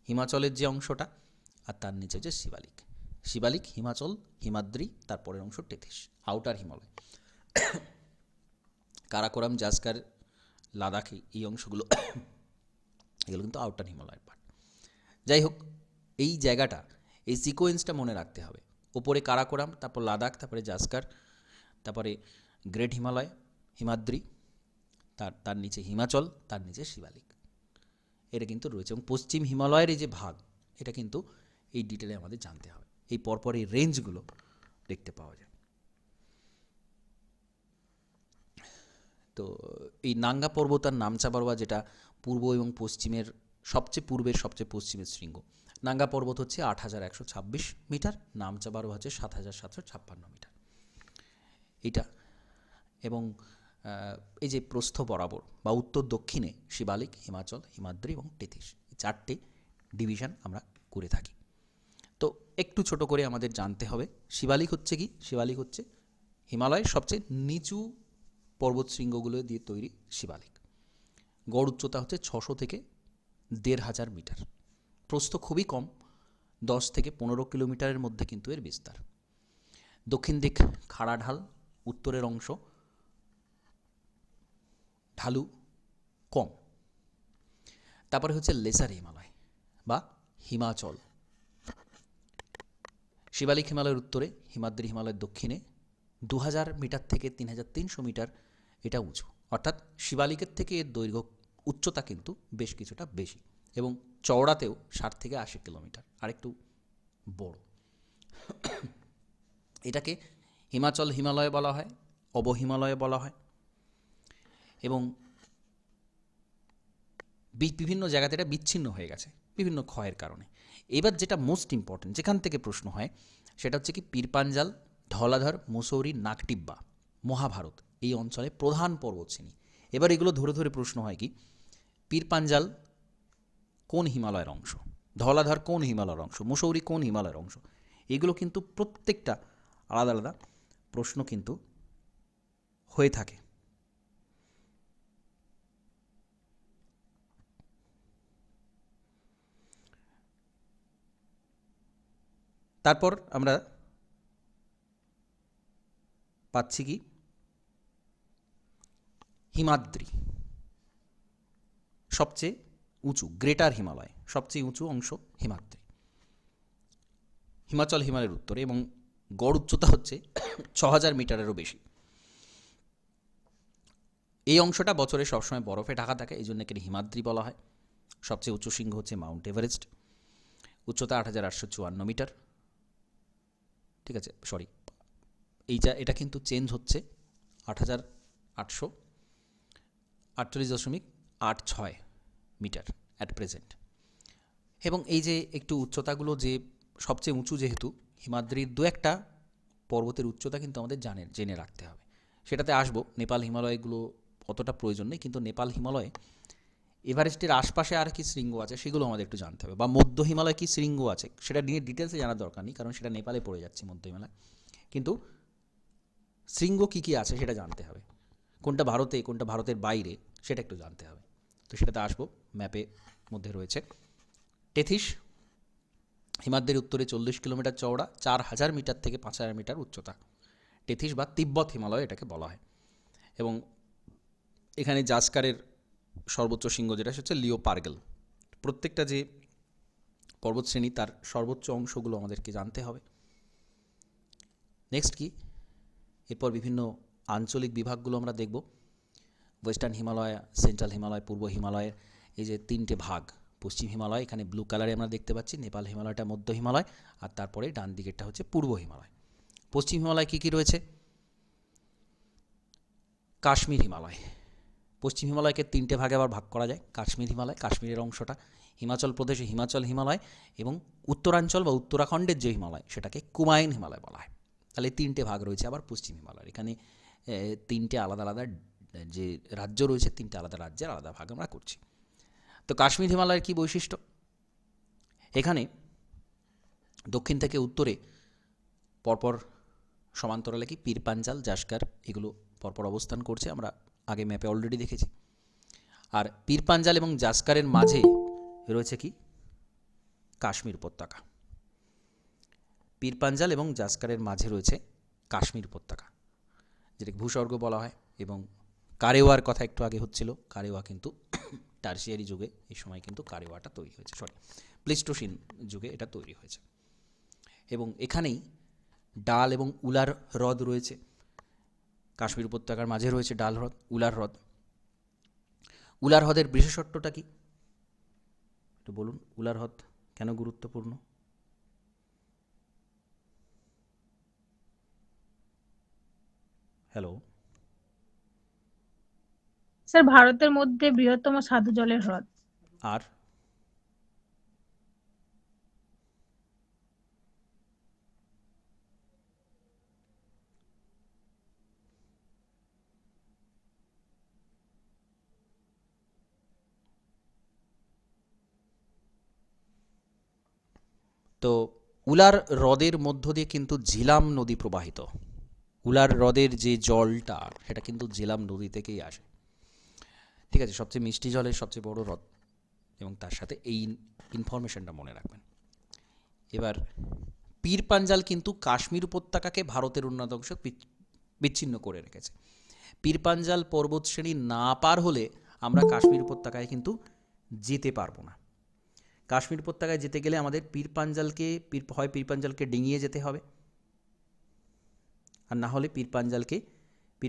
হিমাচলের যে অংশটা, আর তার নিচে যে শিবালিক, শিবালিক, হিমাচল, হিমাদ্রি, তারপরের অংশ তেথিস, আউটার হিমালয়। কারাকোরাম, জাস্কার, লাদাখ, এই অংশগুলো এগুলো কিন্তু আউটার হিমালয়ের পার্ট। যাই হোক, এই জায়গাটা, এই সিকোয়েন্সটা মনে রাখতে হবে। ওপরে কারাকোরাম, তারপর লাদাখ, তারপরে জাস্কার, তারপরে গ্রেট হিমালয়, হিমাদ্রি, তার নিচে হিমাচল, তার নিচে শিবালিক, এটা কিন্তু রয়েছে। এবং পশ্চিম হিমালয়ের এই যে ভাগ, এটা কিন্তু এই ডিটেলে আমাদের জানতে হবে। এই পরপর এই রেঞ্জগুলো দেখতে পাওয়া যায়। তো এই নাঙ্গা পর্বত আর নামচা বারোয়া, যেটা পূর্ব এবং পশ্চিমের সবচেয়ে পূর্বের সবচেয়ে পশ্চিমের শৃঙ্গ, নাঙ্গা পর্বত হচ্ছে 8126 মিটার, নামচা বারোয়া হচ্ছে 7756 মিটার এটা। এবং এই যে প্রস্থ বরাবর বা উত্তর দক্ষিণে শিবালিক, হিমাচল, হিমাদ্রি এবং তেথিস, এই চারটে ডিভিশন আমরা করে থাকি। তো একটু ছোট করে আমাদের জানতে হবে শিবালিক হচ্ছে কি। শিবালিক হচ্ছে হিমালয়ের সবচেয়ে নিচু পর্বতশৃঙ্গগুলো দিয়ে তৈরি শিবালিক। গড় উচ্চতা হচ্ছে 600 থেকে 1500 মিটার, প্রস্থ খুবই কম, 10 থেকে 15 কিলোমিটারের মধ্যে কিন্তু এর বিস্তার। দক্ষিণ দিক খাড়া ঢাল, উত্তরের অংশ ঢালু কম। তারপরে হচ্ছে লেসার হিমালয় বা হিমাচল। শিবালিক হিমালয়ের উত্তরে, হিমাদ্রি হিমালয়ের দক্ষিণে 2000 মিটার থেকে 3300 মিটার এটা উঁচু, অর্থাৎ শিবালিকের থেকে এর দৈর্ঘ্য, উচ্চতা কিন্তু বেশ কিছুটা বেশি, এবং চওড়াতেও 60 থেকে 80 কিলোমিটার, আরেকটু বড়। এটাকে হিমাচল হিমালয় বলা হয়, অবহিমালয় বলা হয়, এবং বিভিন্ন জায়গাতে এটা বিচ্ছিন্ন হয়ে গেছে বিভিন্ন ক্ষয়ের কারণে। এবার যেটা মোস্ট ইম্পর্টেন্ট, যেখান থেকে প্রশ্ন হয়, সেটা হচ্ছে কি পীরপাঞ্জাল, ধওলাধর, মুসৌরি, নাগটিব্বা, মহাভারত, এই অঞ্চলে প্রধান পর্বতশ্রেণী। এবার এগুলো ধরে ধরে প্রশ্ন হয় কি, পীরপাঞ্জাল কোন হিমালয়ের অংশ, ধওলাধর কোন হিমালয়ের অংশ, মুসৌরি কোন হিমালয়ের অংশ, এগুলো কিন্তু প্রত্যেকটা আলাদা আলাদা প্রশ্ন কিন্তু হয়ে থাকে। তারপর আমরা পাচ্ছি কি, হিমাদ্রি, সবচেয়ে উঁচু, গ্রেটার হিমালয়, সবচেয়ে উঁচু অংশ হিমাদ্রি, হিমাচল হিমালয়ের উত্তরে, এবং গড় উচ্চতা হচ্ছে 6000 মিটারেরও বেশি। এই অংশটা বছরে সবসময় বরফে ঢাকা থাকে, এই জন্য একে হিমাদ্রি বলা হয়। সবচেয়ে উঁচু শৃঙ্গ হচ্ছে মাউন্ট এভারেস্ট, উচ্চতা 8854 মিটার। ঠিক আছে, সরি, এটা কিন্তু চেঞ্জ হচ্ছে, 8848.86 মিটার অ্যাট প্রেজেন্ট। এবং এই যে একটু উচ্চতাগুলো যে সবচেয়ে উঁচু, যেহেতু হিমাদ্রির দু একটা পর্বতের উচ্চতা কিন্তু আমাদের জেনে রাখতে হবে, সেটাতে আসবো। নেপাল হিমালয়গুলো অতটা প্রয়োজন নেই, কিন্তু নেপাল হিমালয়ে এভারেস্টের আশপাশে আর কি শৃঙ্গ আছে সেগুলো আমাদের একটু জানতে হবে, বা মধ্য হিমালয় কি শৃঙ্গ আছে সেটা নিয়ে ডিটেলসে জানার দরকার নেই, কারণ সেটা নেপালে পড়ে যাচ্ছে মধ্য হিমালয়। কিন্তু শৃঙ্গ কী কী আছে সেটা জানতে হবে, কোনটা ভারতে কোনটা ভারতের বাইরে সেটা একটু জানতে হবে। তো সেটাতে আসবো, ম্যাপে মধ্যে রয়েছে। টেথিস হিমাদ্রির উত্তরে 40 কিলোমিটার চওড়া, 4000 মিটার থেকে 5000 মিটার উচ্চতা। টেথিস বা তিব্বত হিমালয় এটাকে বলা হয়। এবং এখানে জাসকারের সর্বোচ্চ শৃঙ্গ যেটা হচ্ছে লিওপার্গল। প্রত্যেকটা যে পর্বতশ্রেণী তার সর্বোচ্চ অংশগুলো আমাদেরকে জানতে হবে। নেক্সট কি, এরপর বিভিন্ন আঞ্চলিক বিভাগগুলো আমরা দেখব। ওয়েস্টার্ন হিমালয়, সেন্ট্রাল হিমালয়, পূর্ব হিমালয়ের এই যে তিনটে ভাগ, পশ্চিম হিমালয় এখানে ব্লু কালারে আমরা দেখতে পাচ্ছি, নেপাল হিমালয়টা মধ্য হিমালয়, আর তারপরে ডান দিকেরটা হচ্ছে পূর্ব হিমালয়। পশ্চিম হিমালয় কী কী রয়েছে? কাশ্মীর হিমালয়। পশ্চিম হিমালয়কে তিনটে ভাগে আবার ভাগ করা যায়। কাশ্মীর হিমালয়, কাশ্মীরের অংশটা, হিমাচল প্রদেশে হিমাচল হিমালয়, এবং উত্তরাঞ্চল বা উত্তরাখণ্ডের যে হিমালয় সেটাকে কুমায়ুন হিমালয় বলা হয়। তাহলে তিনটে ভাগ রয়েছে আবার পশ্চিম হিমালয়ের। এখানে তিনটে আলাদা আলাদা যে রাজ্য রয়েছে, তিনটে আলাদা রাজ্যের আলাদা ভাগ আমরা করছি। তো কাশ্মীর হিমালয়ের কী বৈশিষ্ট্য? এখানে দক্ষিণ থেকে উত্তরে পরপর সমান্তরালে কি পীর পাঞ্জাল, জাসকার এগুলো পরপর অবস্থান করছে, আমরা আগে ম্যাপে অলরেডি দেখেছি। আর পীর পাঞ্জাল এবং জাসকারের মাঝে রয়েছে কি, কাশ্মীর উপত্যকা। পীর পাঞ্জাল এবং জাসকারের মাঝে রয়েছে কাশ্মীর উপত্যকা, যেটাকে ভূস্বর্গ বলা হয়। এবং কারেওয়ার কথা একটু আগে হচ্ছিল, কারেওয়া কিন্তু টারসিয়ারি যুগে, এই সময় কিন্তু কারেওয়াটা তৈরি হয়েছে, প্লেস্টোসিন যুগে এটা তৈরি হয়েছে। এবং এখানেই ডাল এবং উলার হ্রদ রয়েছে। কাশ্মীর উপত্যকার মাঝে রয়েছে ডাল হ্রদ, উলার হ্রদ। উলার হ্রদের বিশেষত্বটা কি একটু বলুন? উলার হ্রদ কেন গুরুত্বপূর্ণ? হ্যালো স্যার, ভারতের মধ্যে বৃহত্তম স্বাদু জলের হ্রদ। আর তো উলার হ্রদের মধ্য দিয়ে কিন্তু ঝিলাম নদী প্রবাহিত। উলার হ্রদের যে জলটা সেটা কিন্তু ঝিলাম নদী থেকেই আসে। ঠিক আছে, সবচেয়ে মিষ্টি জলের সবচেয়ে বড় হ্রদ, এবং তার সাথে এই ইনফরমেশনটা মনে রাখবেন। এবার পীর পাঞ্জাল কিন্তু কাশ্মীর উপত্যকাকে ভারতের উন্নত অংশ বিচ্ছিন্ন করে রেখেছে। পীর পাঞ্জাল পর্বতশ্রেণী না পার হলে আমরা কাশ্মীর উপত্যকায় কিন্তু যেতে পারবো না। কাশ্মীর উপত্যকায় যেতে গেলে আমাদের পীর পাঞ্জালকে ডিঙিয়ে যেতে হবে, আর না হলে পীর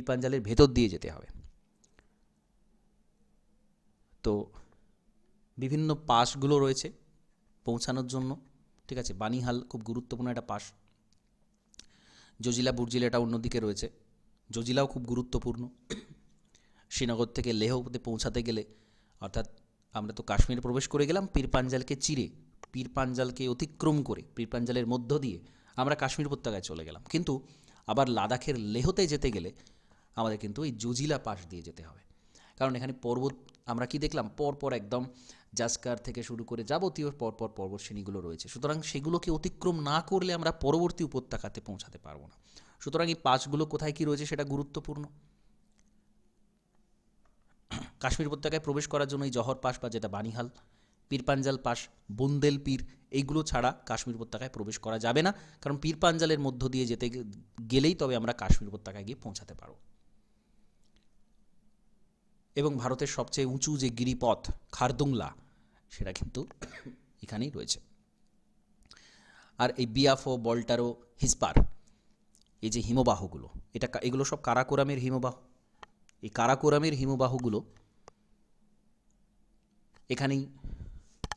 পাঞ্জালের ভেতর দিয়ে যেতে হবে। তো বিভিন্ন পাসগুলো রয়েছে পৌঁছানোর জন্য। ঠিক আছে, বানিহাল খুব গুরুত্বপূর্ণ একটা পাস। জজিলা বুর্জিল এটা অন্যদিকে রয়েছে, জজিলাও খুব গুরুত্বপূর্ণ। শ্রীনগর থেকে লেহতে পৌঁছাতে গেলে, অর্থাৎ আমরা তো কাশ্মীরে প্রবেশ করে গেলাম পীর পাঞ্জালকে চিরে, পীর পাঞ্জালকে অতিক্রম করে, পীর পাঞ্জালের মধ্য দিয়ে আমরা কাশ্মীর উপত্যকায় চলে গেলাম। কিন্তু আবার লাদাখের লেহতে যেতে গেলে আমাদের কিন্তু এই জজিলা পাস দিয়ে যেতে হবে, কারণ এখানে পর্বত আমরা কি দেখলাম, পরপর একদম জাসকার থেকে শুরু করে যাবতীয় পরপর পর্বতশ্রেণীগুলো রয়েছে। সুতরাং সেগুলোকে অতিক্রম না করলে আমরা পরবর্তী উপত্যকাতে পৌঁছাতে পারবো না। সুতরাং এই পাসগুলো কোথায় কী রয়েছে সেটা গুরুত্বপূর্ণ। কাশ্মীর উপত্যকায় প্রবেশ করার জন্য এই জহর পাস বা যেটা বানিহাল, পীরপাঞ্জাল পাস, বুন্দেল পীর, এইগুলো ছাড়া কাশ্মীর উপত্যকায় প্রবেশ করা যাবে না, কারণ পীরপাঞ্জালের মধ্য দিয়ে যেতে গেলেই তবে আমরা কাশ্মীর উপত্যকায় গিয়ে পৌঁছাতে পারব। এবং ভারতের সবচেয়ে উঁচু যে গিরিপথ খারদুংলা, সেটা কিন্তু এখানেই রয়েছে। আর এই বিয়াফো, বল্টারো, হিসপার, এই যে হিমবাহগুলো, এগুলো সব কারাকোরামের হিমবাহ। এই কারাকোরামের হিমবাহগুলো এখানেই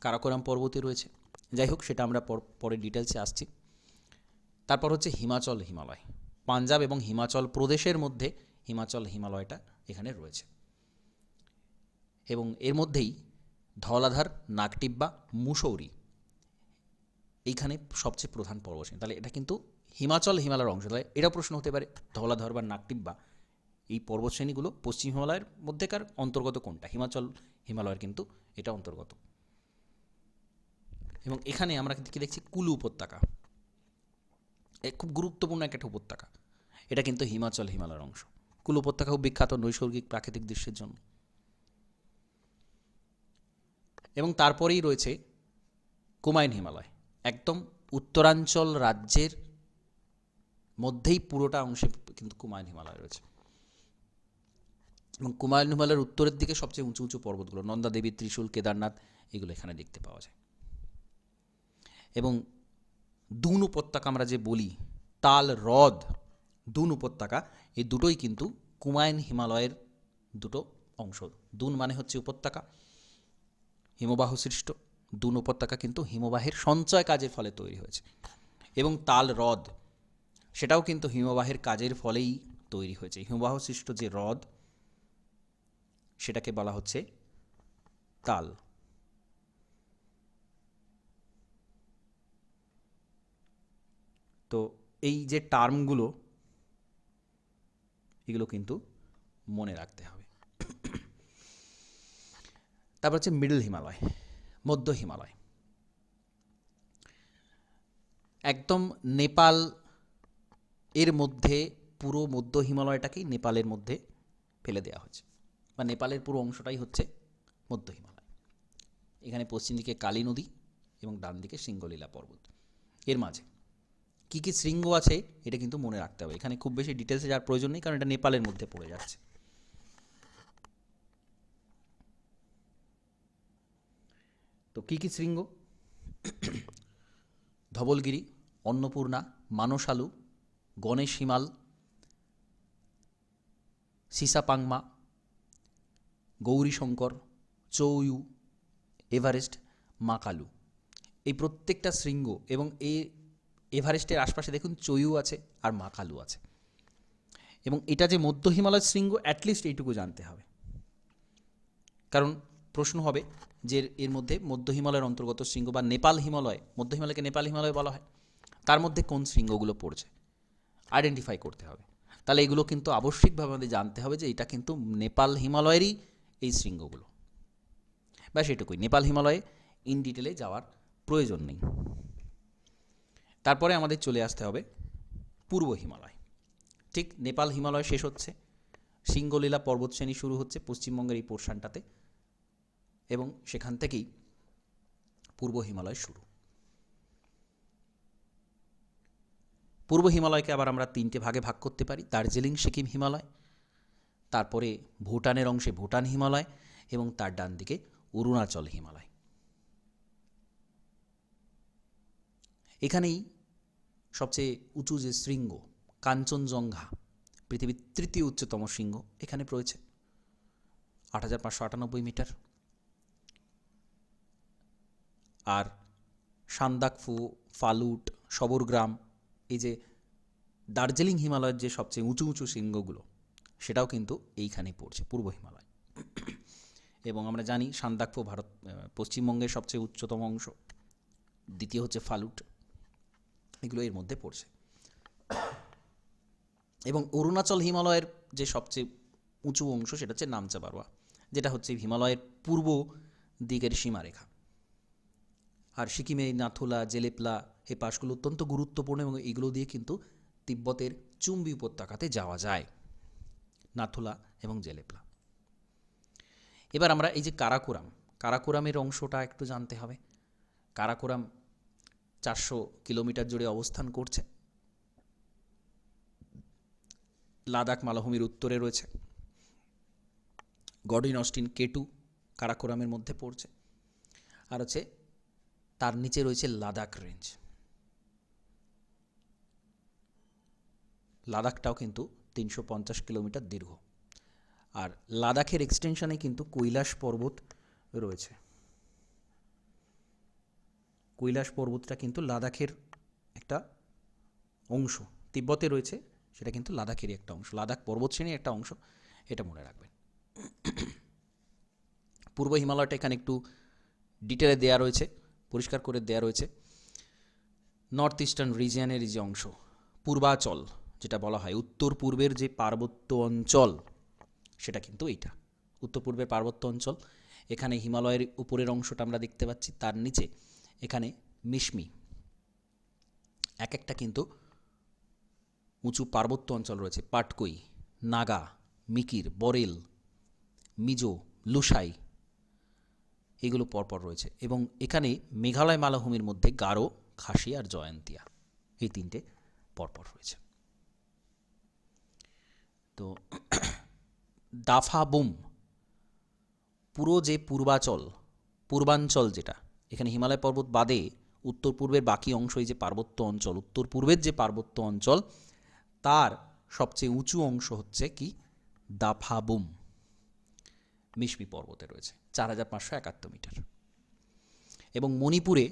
কারাকোরাম পর্বতে রয়েছে। যাই হোক, সেটা আমরা পরে ডিটেলসে আসছি। তারপর হচ্ছে হিমাচল হিমালয়। পাঞ্জাব এবং হিমাচল প্রদেশের মধ্যে হিমাচল হিমালয়টা এখানে রয়েছে, এবং এর মধ্যেই ধওলাধার, নাগটিব্বা, মুসৌরি এইখানে সবচেয়ে প্রধান পর্বতশ্রেণী। তাহলে এটা কিন্তু হিমাচল হিমালয়ের অংশ। তাহলে এটা প্রশ্ন হতে পারে, ধওলাধার বা নাগটিব্বা এই পর্বতশ্রেণীগুলো পশ্চিম হিমালয়ের মধ্যেকার অন্তর্গত কোনটা? হিমাচল হিমালয়ের কিন্তু এটা অন্তর্গত। এবং এখানে আমরা কি দেখছি? কুলু উপত্যকা, খুব গুরুত্বপূর্ণ একটা উপত্যকা। এটা কিন্তু হিমাচল হিমালয়ের অংশ। কুলু উপত্যকা খুব বিখ্যাত নৈসর্গিক প্রাকৃতিক দৃশ্যের জন্য। এবং তারপরেই রয়েছে কুমায়ুন হিমালয়, একদম উত্তরাঞ্চল রাজ্যের মধ্যেই পুরোটা অংশে কিন্তু কুমায়ুন হিমালয় রয়েছে। এবং কুমায়ুন হিমালয়ের উত্তরের দিকে সবচেয়ে উঁচু উঁচু পর্বতগুলো নন্দা দেবী, ত্রিশূল, কেদারনাথ, এগুলো এখানে দেখতে পাওয়া যায়। এবং দুন উপত্যকা আমরা যে বলি, তাল, হ্রদ, দুন উপত্যকা, এই দুটোই কিন্তু কুমায়ুন হিমালয়ের দুটো অংশ। দুন মানে হচ্ছে উপত্যকা, হিমবাহ সৃষ্ট। দুন উপত্যকা কিন্তু হিমবাহের সঞ্চয় কাজের ফলে তৈরি হয়েছে। এবং তাল হ্রদ, সেটাও কিন্তু হিমবাহের কাজের ফলেই তৈরি হয়েছে। হিমবাহ সৃষ্ট যে হ্রদ, সেটাকে বলা হচ্ছে তাল। তো এই যে টার্মগুলো, এগুলো কিন্তু মনে রাখতে হবে। তারপর হচ্ছে মিডল হিমালয়, মধ্য হিমালয়। একদম নেপাল এর মধ্যে পুরো মধ্য হিমালয়টাকেই নেপালের মধ্যে ফেলে দেওয়া হয়েছে, বা নেপালের পুরো অংশটাই হচ্ছে মধ্য হিমালয়। এখানে পশ্চিম দিকে কালী নদী এবং ডান দিকে সিঙ্গলীলা পর্বত। এর মাঝে কী কী শৃঙ্গ আছে এটা কিন্তু মনে রাখতে হবে। এখানে খুব বেশি ডিটেলসে যাওয়ার প্রয়োজন নেই, কারণ এটা নেপালের মধ্যে পড়ে যাচ্ছে। তো কী কী শৃঙ্গ? ধবলগিরি, অন্নপূর্ণা, মানসালু, গণেশ হিমাল, সিসাপাংমা, গৌরীশঙ্কর, চৌয়ু, এভারেস্ট, মাকালু, এই প্রত্যেকটা শৃঙ্গ। এবং এই এভারেস্টের আশপাশে দেখুন চৌয়ু আছে আর মাকালু আছে। এবং এটা যে মধ্য হিমালয় শৃঙ্গ, অ্যাটলিস্ট এইটুকু জানতে হবে, কারণ প্রশ্ন হবে যে এর মধ্যে মধ্য হিমালয়ের অন্তর্গত শৃঙ্গ বা নেপাল হিমালয়, মধ্য হিমালয়কে নেপাল হিমালয় বলা হয়, তার মধ্যে কোন শৃঙ্গগুলো পড়ছে আইডেন্টিফাই করতে হবে। তাহলে এগুলো কিন্তু আবশ্যিকভাবে আমাদের জানতে হবে যে এটা কিন্তু নেপাল হিমালয়েরই এই শৃঙ্গগুলো। বা সেটুকুই, নেপাল হিমালয়ে ইন ডিটেলে যাওয়ার প্রয়োজন নেই। তারপরে আমাদের চলে আসতে হবে পূর্ব হিমালয়। ঠিক নেপাল হিমালয় শেষ হচ্ছে, সিঙ্গলীলা পর্বতশ্রেণী শুরু হচ্ছে পশ্চিমবঙ্গের এই পোর্শনটাতে, এবং সেখান থেকেই পূর্ব হিমালয় শুরু। পূর্ব হিমালয়কে আবার আমরা তিনটে ভাগে ভাগ করতে পারি: দার্জিলিং, সিকিম হিমালয়, তারপরে ভুটানের অংশে ভুটান হিমালয়, এবং তার ডান দিকে অরুণাচল হিমালয়। এখানেই সবচেয়ে উঁচু যে শৃঙ্গ কাঞ্চনজঙ্ঘা, পৃথিবীর তৃতীয় উচ্চতম শৃঙ্গ, এখানে রয়েছে ৮৫৯৮ মিটার। আর সান্দাকফু, ফালুট, সবরগ্রাম, এই যে দার্জিলিং হিমালয়ের যে সবচেয়ে উঁচু উঁচু শৃঙ্গগুলো, সেটাও কিন্তু এইখানেই পড়ছে, পূর্ব হিমালয়। এবং আমরা জানি সান্দাকফু পশ্চিমবঙ্গের সবচেয়ে উচ্চতম অংশ, দ্বিতীয় হচ্ছে ফালুট, এগুলো এর মধ্যে পড়ছে। এবং অরুণাচল হিমালয়ের যে সবচেয়ে উঁচু অংশ, সেটা হচ্ছে নামচা বারোয়া, যেটা হচ্ছে হিমালয়ের পূর্ব দিকের সীমারেখা। আর সিকিমে নাথুলা, জেলেপলা এই পাসগুলো অত্যন্ত গুরুত্বপূর্ণ এবং এগুলো দিয়ে কিন্তু তিব্বতের চুম্বি উপত্যকাতে যাওয়া যায়, নাথুলা এবং জেলেপলা। এবার আমরা এই যে কারাকোরামের অংশটা একটু জানতে হবে। কারাকোরাম 400 কিলোমিটার জুড়ে অবস্থান করছে, লাদাখ মালভূমির উত্তরে রয়েছে। গডউইন অস্টিন K2 কারাকোরামের মধ্যে পড়ছে, আর হচ্ছে তার নিচে রয়েছে লাদাখ রেঞ্জ। লাদাখটাও কিন্তু 350 কিলোমিটার দীর্ঘ, আর লাদাখের এক্সটেনশনে কিন্তু কৈলাস পর্বত রয়েছে। কৈলাস পর্বতটা কিন্তু লাদাখের একটা অংশ, তিব্বতে রয়েছে, সেটা কিন্তু লাদাখেরই একটা অংশ, লাদাখ পর্বতশ্রেণীর একটা অংশ, এটা মনে রাখবেন। পূর্ব হিমালয়টা এখানে একটু ডিটেলে দেয়া রয়েছে, পরিষ্কার করে দেয়া রয়েছে। নর্থ ইস্টার্ন রিজিয়নের যে অংশ, পূর্বাচল যেটা বলা হয়, উত্তর পূর্বের যে পার্বত্য অঞ্চল, সেটা কিন্তু এইটা উত্তর পূর্বের পার্বত্য অঞ্চল। এখানে হিমালয়ের উপরের অংশটা আমরা দেখতে পাচ্ছি, তার নিচে এখানে মিশমি, এক একটা কিন্তু উঁচু পার্বত্য অঞ্চল রয়েছে। পাটকুই, নাগা, মিকির, বরেল, মিজো, লুসাই, এগুলো পরপর রয়েছে। এবং এখানে মেঘালয় মালভূমির মধ্যে গারো, খাসি আর জয়ন্তিয়া, এই তিনটে পরপর রয়েছে। তো দাফাবুম, পুরো যে পূর্বাঞ্চল যেটা, এখানে হিমালয় পর্বত বাদে উত্তর পূর্বের বাকি অংশ, এই যে পার্বত্য অঞ্চল, উত্তর পূর্বের যে পার্বত্য অঞ্চল, তার সবচেয়ে উঁচু অংশ হচ্ছে কি দাফাবুম, মিশমি পর্বতে রয়েছে, 4571 মিটার। এবং মণিপুরে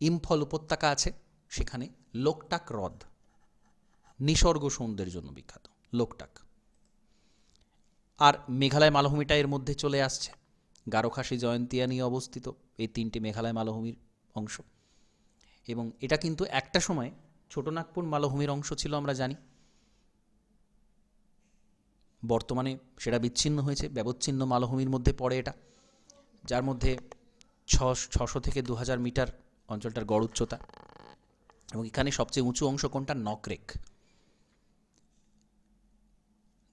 ইম্ফল উপত্যকা আছে, সেখানে লোকটাক হ্রদ নিসর্গ সৌন্দর্যের জন্য বিখ্যাত, লোকটাক। আর মেঘালয় মালভূমিটা এর মধ্যে চলে আসছে, গারো, খাসি, জয়ন্তিয়া নিয়ে অবস্থিত এই তিনটি মেঘালয় মালভূমির অংশ। এবং এটা কিন্তু একটা সময় ছোটনাগপুর মালভূমির অংশ ছিল, আমরা জানি। বর্তমানে সেটা বিচ্ছিন্ন হয়েছে, ব্যবচ্ছিন্ন মালভূমির মধ্যে পড়ে এটা, যার মধ্যে 600 থেকে 2000 মিটার অঞ্চলটার গড় উচ্চতা। এবং এখানে সবচেয়ে উঁচু অংশ কোনটা? নকরেক।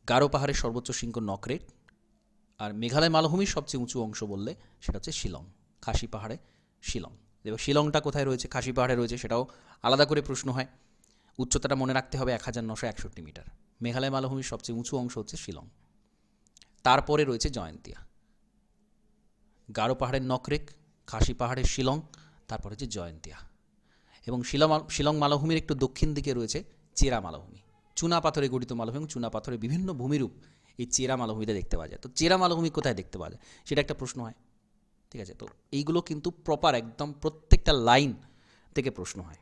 গারো পাহাড়ের সর্বোচ্চ শৃঙ্গ নকরেক। আর মেঘালয় মালভূমির সবচেয়ে উঁচু অংশ বললে সেটা হচ্ছে শিলং, খাসি পাহাড়ে শিলং। এবার শিলংটা কোথায় রয়েছে, খাসি পাহাড়ে রয়েছে, সেটাও আলাদা করে প্রশ্ন হয়। উচ্চতাটা মনে রাখতে হবে 1961 মিটার। মেঘালয় মালভূমির সবচেয়ে উঁচু অংশ হচ্ছে শিলং, তারপরে রয়েছে জয়ন্তিয়া। গারো পাহাড়ের নকরেক, খাসি পাহাড়ের শিলং, তারপরে হচ্ছে জয়ন্তিয়া। এবং শিলং মালভূমির একটু দক্ষিণ দিকে রয়েছে চেরা মালভূমি, চুনা পাথরে গঠিত মালভূমি, এবং চুনা পাথরের বিভিন্ন ভূমিরূপ এই চেরা মালভূমিতে দেখতে পাওয়া যায়। তো চেরা মালভূমি কোথায় দেখতে পাওয়া যায় সেটা একটা প্রশ্ন হয়, ঠিক আছে। তো এইগুলো কিন্তু প্রপার একদম প্রত্যেকটা লাইন থেকে প্রশ্ন হয়,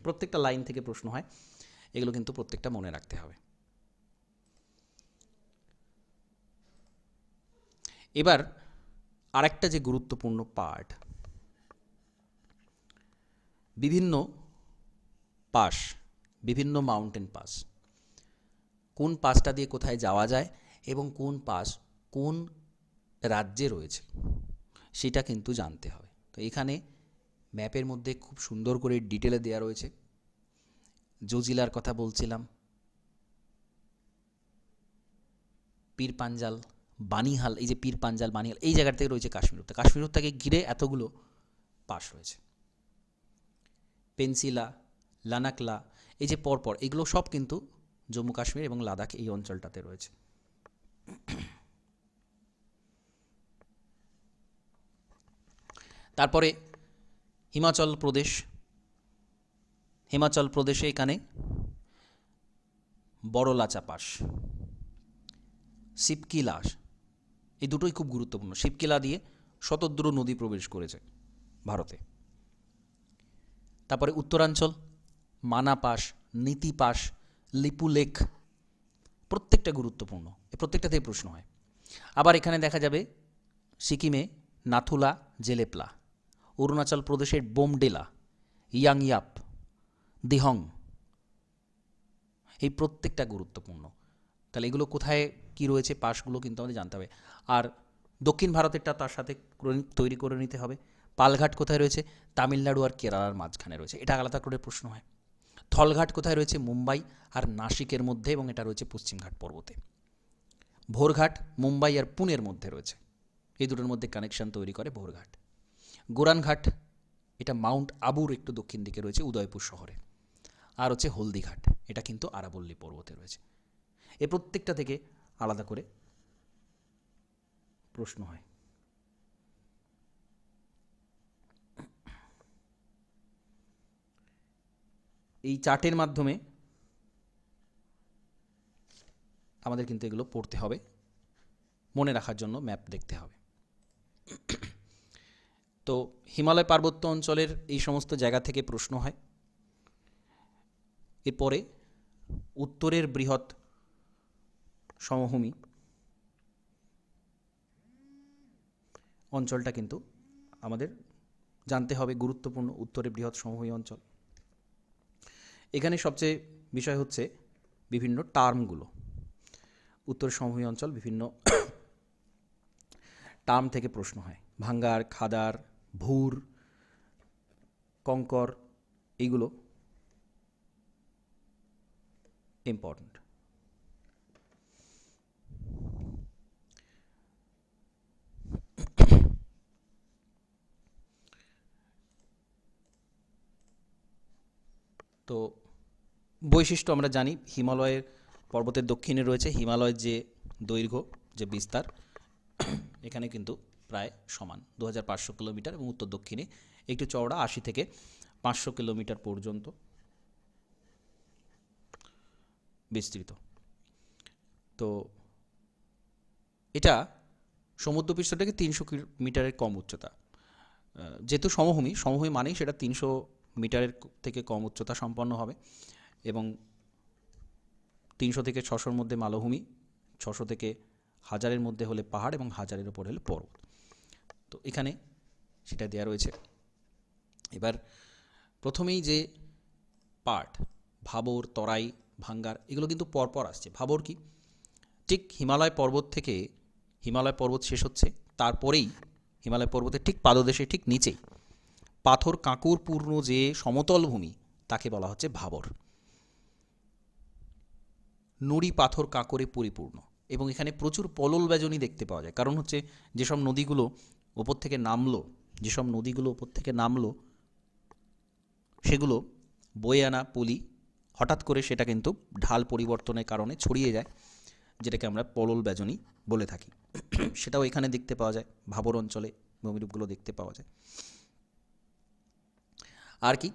প্রত্যেকটা লাইন থেকে প্রশ্ন হয়, এগুলো কিন্তু প্রত্যেকটা মনে রাখতে হবে। এবার আরেকটা যে গুরুত্বপূর্ণ পার্ট, বিভিন্ন পাস, বিভিন্ন মাউন্টেন পাস, কোন পাসটা দিয়ে কোথায় যাওয়া যায় এবং কোন পাস কোন রাজ্যে রয়েছে সেটা কিন্তু জানতে হবে। তো এখানে ম্যাপের মধ্যে খুব সুন্দর করে ডিটেলে দেওয়া রয়েছে। জজিলার কথা বলছিলাম, পীর পাঞ্জাল, বানিহাল, এই যে পীর পাঞ্জাল, বানিহাল, এই জায়গা থেকে রয়েছে কাশ্মীর উপত্যকা। কাশ্মীর উপত্যকাকে ঘিরে এতগুলো পাস রয়েছে। পেন্সিলা, লানাকলা, এই যে পরপর, এগুলো সব কিন্তু জম্মু কাশ্মীর এবং লাদাখ এই অঞ্চলটাতে রয়েছে। তারপরে হিমাচল প্রদেশ, হিমাচল প্রদেশে এখানে বড়লাচা পাস, শিবকিলা, এই দুটোই খুব গুরুত্বপূর্ণ। শিবকিলা দিয়ে শতদ্রু নদী প্রবেশ করেছে ভারতে। তারপরে উত্তরাঞ্চল, মানা পাস, নীতি পাস, লিপুলেখ, প্রত্যেকটা গুরুত্বপূর্ণ, প্রত্যেকটা থেকে প্রশ্ন হয়। আবার এখানে দেখা যাবে সিকিমে নাথুলা, জেলেপলা, অরুণাচল প্রদেশের বোমডেলা, ইয়াংয়াপ, দিহং, এই প্রত্যেকটা গুরুত্বপূর্ণ। তাহলে এগুলো কোথায় কি রয়েছে পাশগুলো কিন্তু আমাদের জানতে হবে। আর দক্ষিণ ভারতেরটা তার সাথে তৈরি করে নিতে হবে। পালঘাট কোথায় রয়েছে? তামিলনাড়ু আর কেরালার মাঝখানে রয়েছে, এটা আলাদা করে প্রশ্ন হয়। থলঘাট কোথায় রয়েছে? মুম্বাই আর নাসিকের মধ্যে, এবং এটা রয়েছে পশ্চিমঘাট পর্বতে। ভোরঘাট মুম্বাই আর পুনের মধ্যে রয়েছে, এই দুটোর মধ্যে কানেকশন তৈরি করে ভোরঘাট। গোরানঘাট, এটা মাউন্ট আবুর একটু দক্ষিণ দিকে রয়েছে উদয়পুর শহরে। আর হচ্ছে হলদিঘাট, এটা কিন্তু আরাবল্লী পর্বতে রয়েছে। এ প্রত্যেকটা থেকে আলাদা করে প্রশ্ন হয়। এই চার্টের মাধ্যমে আমাদের কিন্তু এগুলো পড়তে হবে, মনে রাখার জন্য ম্যাপ দেখতে হবে। তো হিমালয় পার্বত্য অঞ্চলের এই সমস্ত জায়গা থেকে প্রশ্ন হয়। এরপরে উত্তরের বৃহৎ সমভূমি অঞ্চলটা কিন্তু আমাদের জানতে হবে, গুরুত্বপূর্ণ উত্তরের বৃহৎ সমভূমি অঞ্চল। এখানে সবচেয়ে বিষয় হচ্ছে বিভিন্ন টার্মগুলো। উত্তর সমভূমি অঞ্চল বিভিন্ন টার্ম থেকে প্রশ্ন হয়। ভাঙ্গার, খাদার, ভুর, কঙ্কর, এইগুলো ইম্পর্ট্যান্ট। তো বৈশিষ্ট্য আমরা জানি, হিমালয়ের পর্বতের দক্ষিণে রয়েছে হিমালয়ের যে দৈর্ঘ্য, যে বিস্তার, এখানে কিন্তু প্রায় সমান 2500 কিলোমিটার, এবং উত্তর দক্ষিণে একটু চওড়া 80 থেকে 500 কিলোমিটার পর্যন্ত বিস্তৃত। তো এটা সমুদ্রপৃষ্ঠ থেকে 300 মিটারের কম উচ্চতা। যেহেতু সমভূমি মানেই সেটা 300 মিটারের থেকে কম উচ্চতা সম্পন্ন হবে, এবং 300 থেকে 600-র মধ্যে মালভূমি, 600 থেকে 1000-এর মধ্যে হলে পাহাড়, এবং 1000-এর ওপর হলে পর্বত। তো এখানে সেটা দেওয়া রয়েছে। এবার প্রথমেই যে পার্ট, ভাবর, তরাই, ভাঙ্গার, এগুলো কিন্তু পরপর আসছে। ভাবর কি? ঠিক হিমালয় পর্বত শেষ হচ্ছে, তারপরেই হিমালয় পর্বতের ঠিক পাদদেশে ঠিক নিচেই পাথর কাঁকুর পূর্ণ যে সমতল ভূমি, তাকে বলা হচ্ছে ভাবর। নুড়ি পাথর কাঁকরে পরিপূর্ণ, এবং এখানে প্রচুর পলল ব্যজনী দেখতে পাওয়া যায়। কারণ হচ্ছে যেসব নদীগুলো ওপর থেকে নামলো সেগুলো বয়ে আনা পলি হঠাৎ করে সেটা কিন্তু ঢাল পরিবর্তনের কারণে ছড়িয়ে যায়, যেটাকে আমরা পলল ব্যজনী বলে থাকি। সেটাও এখানে দেখতে পাওয়া যায়, ভাবর অঞ্চলে ভূমিরূপগুলো দেখতে পাওয়া যায়। আর কি?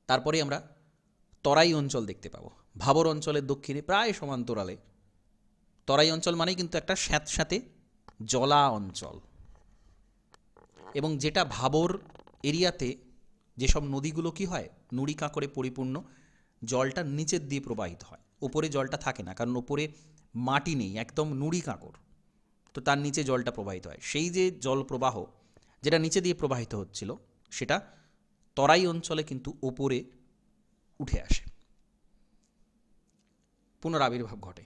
তারপরে আমরা তরাই অঞ্চল দেখতে পাবো। ভাবর অঞ্চলের দক্ষিণে প্রায় সমান্তরালে তরাই অঞ্চল মানেই কিন্তু একটা স্যাঁতস্যাঁতে জলা অঞ্চল, এবং যেটা ভাবর এরিয়াতে যেসব নদীগুলো কি হয়, নুড়ি কাঁকরে পরিপূর্ণ, জলটা নিচের দিয়ে প্রবাহিত হয়, উপরে জলটা থাকে না, কারণ উপরে মাটি নেই, একদম নুড়ি কাঁকর, তো তার নিচে জলটা প্রবাহিত হয়। সেই যে জল প্রবাহ যেটা নিচে দিয়ে প্রবাহিত হচ্ছিল, সেটা তরাই অঞ্চলে কিন্তু ওপরে উঠে আসে, পুনরাবির্ভাব ঘটে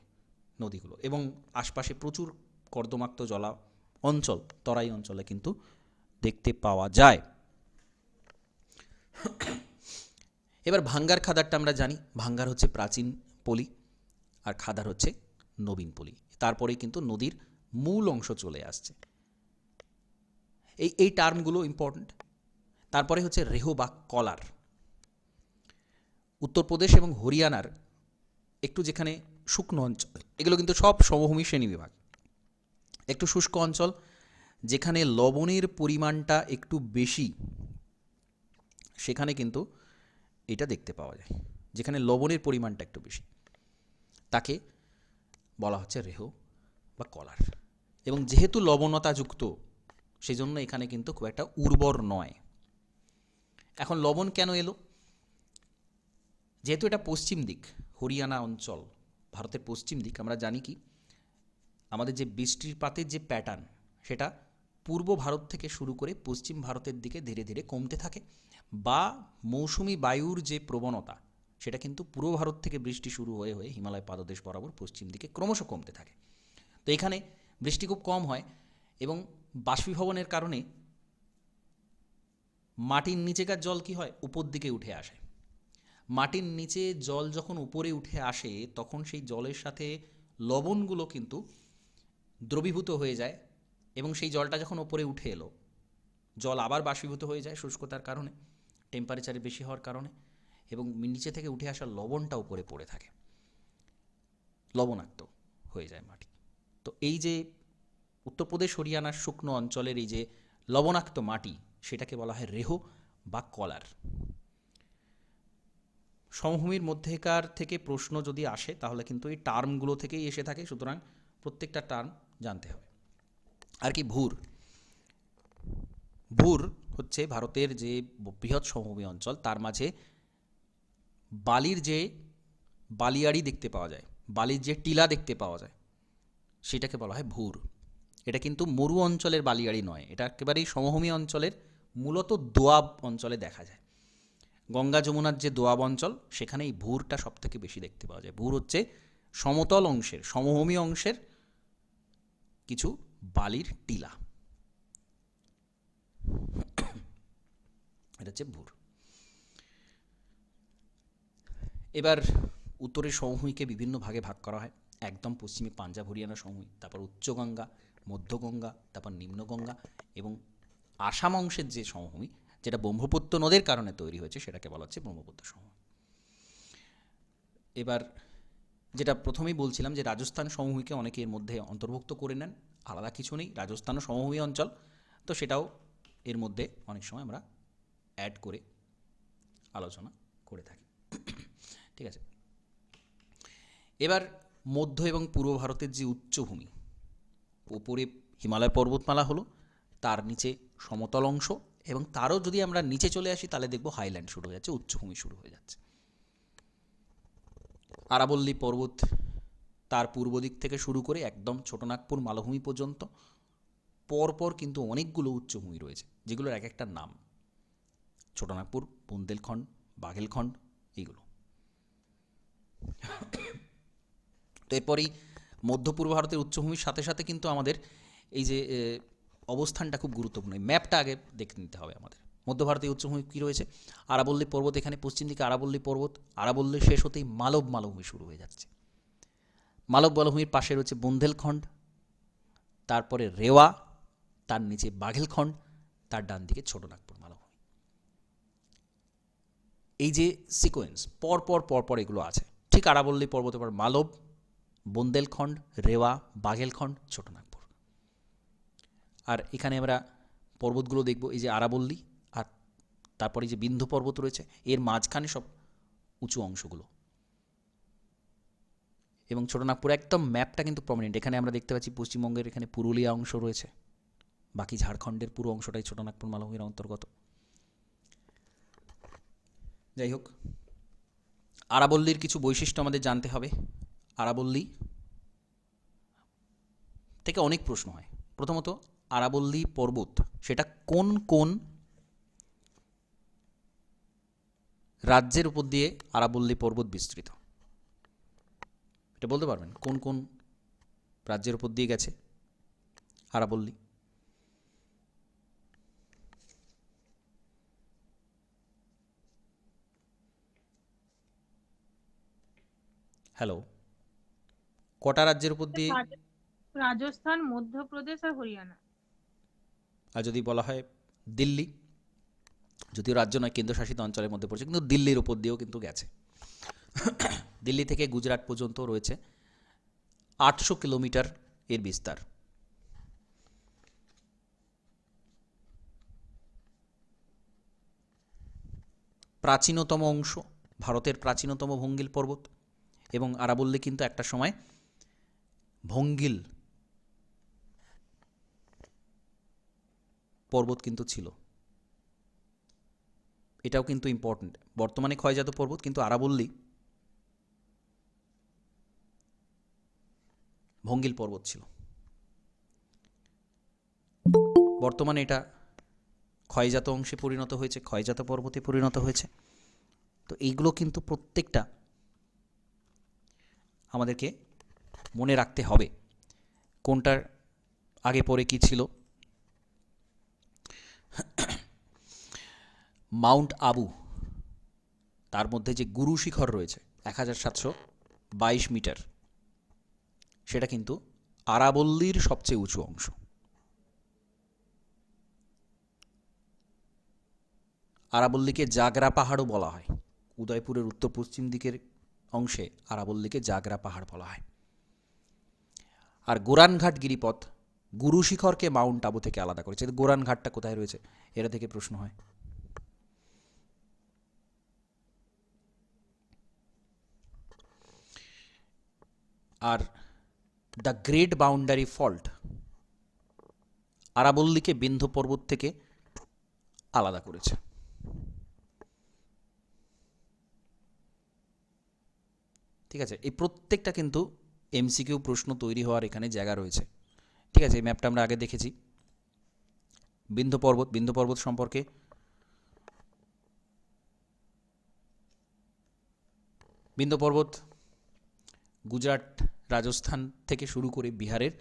নদীগুলো, এবং আশপাশে প্রচুর কর্দমাক্ত জলা অঞ্চল তরাই অঞ্চলে কিন্তু দেখতে পাওয়া যায়। এবার ভাঙ্গার খাদারটা আমরা জানি, ভাঙ্গার হচ্ছে প্রাচীন পলি, আর খাদার হচ্ছে নবীন পলি। তারপরেই কিন্তু নদীর মূল অংশ চলে আসছে। এই টার্মগুলো ইম্পর্ট্যান্ট। তারপরে হচ্ছে রেহ বা কলার। উত্তরপ্রদেশ এবং হরিয়ানার একটু যেখানে শুকনো অঞ্চল, এগুলো কিন্তু সব সমভূমি শ্রেণীবিভাগ, একটু শুষ্ক অঞ্চল যেখানে লবণের পরিমাণটা একটু বেশি, সেখানে কিন্তু এটা দেখতে পাওয়া যায়। যেখানে লবণের পরিমাণটা একটু বেশি, তাকে বলা হচ্ছে রেহ বা কলার। এবং যেহেতু লবণতাযুক্ত, সেই জন্য এখানে কিন্তু খুব একটা উর্বর নয়। এখন লবণ কেন এলো? যেহেতু এটা পশ্চিম দিক, হরিয়ানা অঞ্চল ভারতের পশ্চিম দিক, আমরা জানি কি আমাদের যে বৃষ্টিপাতের যে প্যাটার্ন, সেটা পূর্ব ভারত থেকে শুরু করে পশ্চিম ভারতের দিকে ধীরে ধীরে কমতে থাকে, বা মৌসুমি বায়ুর যে প্রবণতা, সেটা কিন্তু পূর্ব ভারত থেকে বৃষ্টি শুরু হয়ে হয়ে হিমালয় পাদদেশ বরাবর পশ্চিম দিকে ক্রমশ কমতে থাকে। তো এখানে বৃষ্টি খুব কম হয় এবং বাষ্পীভবনের কারণে মাটির নিচেকার জল কি হয়, উপর দিকে উঠে আসে। মাটির নিচে জল যখন উপরে উঠে আসে তখন সেই জলের সাথে লবণগুলো কিন্তু দ্রবীভূত হয়ে যায় এবং সেই জলটা যখন উপরে উঠে এলো, জল আবার বাষ্পীভূত হয়ে যায় শুষ্কতার কারণে, টেম্পারেচারে বেশি হওয়ার কারণে, এবং নিচে থেকে উঠে আসা লবণটা উপরে পড়ে থাকে, লবণাক্ত হয়ে যায় মাটি। তো এই যে উত্তরপ্রদেশ হরিয়ানার শুকনো অঞ্চলের এই যে লবণাক্ত মাটি, সেটাকে বলা হয় রেহ বা কলার। সমভূমির মধ্যেকার থেকে প্রশ্ন যদি আসে তাহলে কিন্তু এই টার্মগুলো থেকেই এসে থাকে, সুতরাং প্রত্যেকটা টার্ম জানতে হবে। আর কি ভুর, ভুর হচ্ছে ভারতের যে বৃহৎ সমভূমি অঞ্চল, তার মাঝে বালির যে বালিয়াড়ি দেখতে পাওয়া যায়, বালির যে টিলা দেখতে পাওয়া যায়, সেটাকে বলা হয় ভুর। এটা কিন্তু মরু অঞ্চলের বালিয়াড়ি নয়, এটা একেবারেই সমভূমি অঞ্চলের মূলত দোয়াব অঞ্চলে দেখা যায়। গঙ্গা যমুনার যে দোয়াব অঞ্চল, সেখানে এই ভুরটা সব থেকে বেশি দেখতে পাওয়া যায়। ভুর হচ্ছে সমতল অংশের, সমভূমি অংশের কিছু বালির টিলা, এটা হচ্ছে ভুর। এবার উত্তরের সমভূমিকে বিভিন্ন ভাগে ভাগ করা হয়। একদম পশ্চিমে পাঞ্জাব হরিয়ানা সমভূমি, তারপর উচ্চ গঙ্গা, মধ্য গঙ্গা, তারপর নিম্ন গঙ্গা, এবং আসাম অংশের যে সমভূমি, যেটা ব্রহ্মপুত্র নদের কারণে তৈরি হয়েছে, সেটাকে বলা হচ্ছে ব্রহ্মপুত্র সমভূমি। এবার যেটা প্রথমেই বলছিলাম যে রাজস্থান সমভূমিকে অনেকে এর মধ্যে অন্তর্ভুক্ত করে নেন, আলাদা কিছু নেই, রাজস্থানও সমভূমি অঞ্চল, তো সেটাও এর মধ্যে অনেক সময় আমরা অ্যাড করে আলোচনা করে থাকি। ঠিক আছে, এবার মধ্য এবং পূর্ব ভারতের যে উচ্চভূমি, উপরে হিমালয় পর্বতমালা হলো, তার নিচে সমতল অংশ, এবং তারও যদি আমরা নিচে চলে আসি তাহলে দেখব হাইল্যান্ড শুরু হয়ে যাচ্ছে, উচ্চভূমি শুরু হয়ে যাচ্ছে। আরাবল্লী পর্বত তার পূর্ব দিক থেকে শুরু করে একদম ছোটনাগপুর মালভূমি পর্যন্ত পরপর কিন্তু অনেকগুলো উচ্চভূমি রয়েছে, যেগুলোর এক একটা নাম, ছোটনাগপুর, বুন্দেলখণ্ড, বাঘেলখণ্ড, এইগুলো। তো এরপরই মধ্য পূর্ব ভারতের উচ্চভূমির সাথে সাথে কিন্তু আমাদের এই যে অবস্থানটা খুব গুরুত্বপূর্ণ, ম্যাপটা আগে দেখে নিতে হবে আমাদের। মধ্য ভারতের উচ্চভূমি কী রয়েছে, আরাবল্লী পর্বত, এখানে পশ্চিম দিকে আরাবল্লী পর্বত, আরাবল্লী শেষ হতেই মালব মালভূমি শুরু হয়ে যাচ্ছে। মালব মালভূমির পাশে রয়েছে বুন্দেলখণ্ড, তারপরে রেওয়া, তার নিচে বাঘেলখণ্ড, তার ডান দিকে ছোটনাগপুর মালভূমি। এই যে সিকোয়েন্স পরপর পরপর এগুলো আছে, ঠিক আরাবল্লী পর্বতের পর মালব, বুন্দেলখণ্ড, রেওয়া, বাঘেলখণ্ড, ছোটনাগপুর। আর এখানে আমরা পর্বতগুলো দেখব, এই যে আরাবল্লী, আর তারপরে যে বিন্ধ্য পর্বত রয়েছে, এর মাঝখানে সব উঁচু অংশগুলো, এবং ছোটনাগপুর একদম ম্যাপটা কিন্তু প্রমিনেন্ট। এখানে আমরা দেখতে পাচ্ছি পশ্চিমবঙ্গের এখানে পুরুলিয়া অংশ রয়েছে, বাকি ঝাড়খণ্ডের পুরো অংশটাই ছোটনাগপুর মালভূমির অন্তর্গত। যাই হোক, আরাবল্লীর কিছু বৈশিষ্ট্য আমাদের জানতে হবে। আরাবল্লী থেকে অনেক প্রশ্ন হয়। প্রথমত, আরাবল্লী পর্বত সেটা কোন কোন রাজ্যের উপর দিয়ে আরাবল্লী পর্বত বিস্তৃত, এটা বলতে পারবেন? কোন কোন রাজ্যের উপর দিয়ে গেছে আরাবল্লী? হ্যালো, কটা রাজ্যের উপর দিয়ে? রাজস্থান, মধ্যপ্রদেশ আর হরিয়ানা। আর যদি বলা হয় দিল্লি, যদিও রাজ্য নয়, কেন্দ্রশাসিত অঞ্চলের মধ্যে পড়ছে, কিন্তু দিল্লির উপর দিয়েও কিন্তু গেছে। দিল্লি থেকে গুজরাট পর্যন্ত রয়েছে 800 কিলোমিটার এর বিস্তার। প্রাচীনতম অংশ, ভারতের প্রাচীনতম ভঙ্গিল পর্বত, এবং আরাবল্লী কিন্তু একটা সময় ভঙ্গিল পর্বত কিন্তু ছিল, এটাও কিন্তু ইম্পর্টেন্ট। বর্তমানে ক্ষয়জাত পর্বত, কিন্তু আরাবল্লী ভঙ্গিল পর্বত ছিল। বর্তমানে এটা ক্ষয়জাত অংশে পরিণত হয়েছে, ক্ষয়জাত পর্বতে পরিণত হয়েছে। তো এইগুলো কিন্তু প্রত্যেকটা আমাদেরকে মনে রাখতে হবে কোনটার আগে পরে কি ছিল। মাউন্ট আবু, তার মধ্যে যে গুরু শিখর রয়েছে 1722 মিটার, সেটা কিন্তু আরাবল্লীর সবচেয়ে উঁচু অংশ। আরাবল্লীকে জাগরা পাহাড়ও বলা হয়। উদয়পুরের উত্তর পশ্চিম দিকের অংশে আরাবল্লীকে জাগরা পাহাড় বলা হয়। আর গোরানঘাট গিরিপথ গুরু শিখরকে মাউন্ট আবু থেকে আলাদা করেছে। গোরানঘাটটা কোথায় রয়েছে, এটা থেকে প্রশ্ন হয়। আর দ্য গ্রেট বাউন্ডারি ফল্ট আরাবল্লীকে বিন্ধ্য পর্বত থেকে আলাদা করেছে। ঠিক আছে, এই প্রত্যেকটা কিন্তু এমসিকিউ প্রশ্ন তৈরি হওয়ার এখানে জায়গা রয়েছে। ঠিক আছে, এই ম্যাপটা আমরা আগে দেখেছি। বিন্ধ্য পর্বত সম্পর্কে বিন্ধ্য পর্বত গুজরাট, রাজস্থান থেকে শুরু করে বিহারের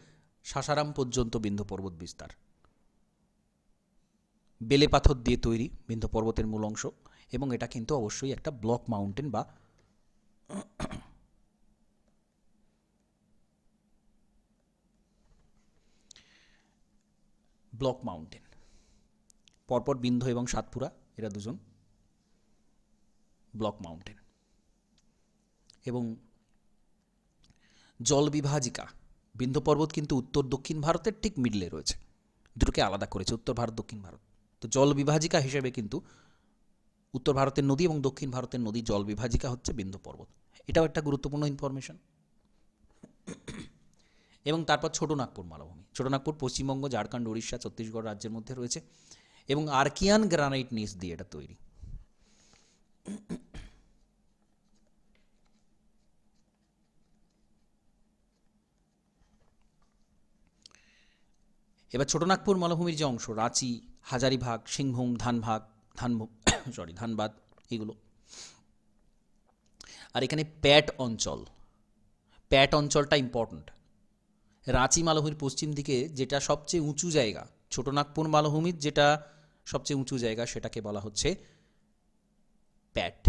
সাসারাম পর্যন্ত বিন্ধ্য পর্বত বিস্তার। বেলে পাথর দিয়ে তৈরি বিন্ধ্য পর্বতের মূল অংশ, এবং এটা কিন্তু অবশ্যই একটা ব্লক মাউন্টেন বা ব্লক মাউন্টেন। পরপর বিন্ধ্য এবং সাতপুরা এরা দুজন ব্লক মাউন্টেন। এবং জল বিভাজিকা বিন্ধ্য পর্বত কিন্তু উত্তর দক্ষিণ ভারতের ঠিক মিডলে রয়েছে, দুটোকে আলাদা করেছে উত্তর ভারত দক্ষিণ ভারত। তো জল বিভাজিকা হিসেবে কিন্তু উত্তর ভারতের নদী এবং দক্ষিণ ভারতের নদী জল বিভাজিকা হচ্ছে বিন্ধ্য পর্বত। এটাও একটা গুরুত্বপূর্ণ ইনফরমেশন। এবং তারপর ছোটনাগপুর মালভূমি। ছোটনাগপুর পশ্চিমবঙ্গ, ঝাড়খণ্ড, উড়িষ্যা, ছত্তিশগড় রাজ্যের মধ্যে রয়েছে এবং আর্কিয়ান গ্রানাইট নিচ দিয়ে এটা তৈরি। এবার ছোটনাগপুর মালভূমির যে অংশ, রাঁচি, হাজারিভাগ, সিংভূম, ধানবাদ, এগুলো। আর এখানে প্যাট অঞ্চলটা ইম্পর্ট্যান্ট। রাঁচি মালভূমির পশ্চিম দিকে যেটা সবচেয়ে উঁচু জায়গা, ছোটনাগপুর মালভূমির যেটা সবচেয়ে উঁচু জায়গা, সেটাকে বলা হচ্ছে প্যাট।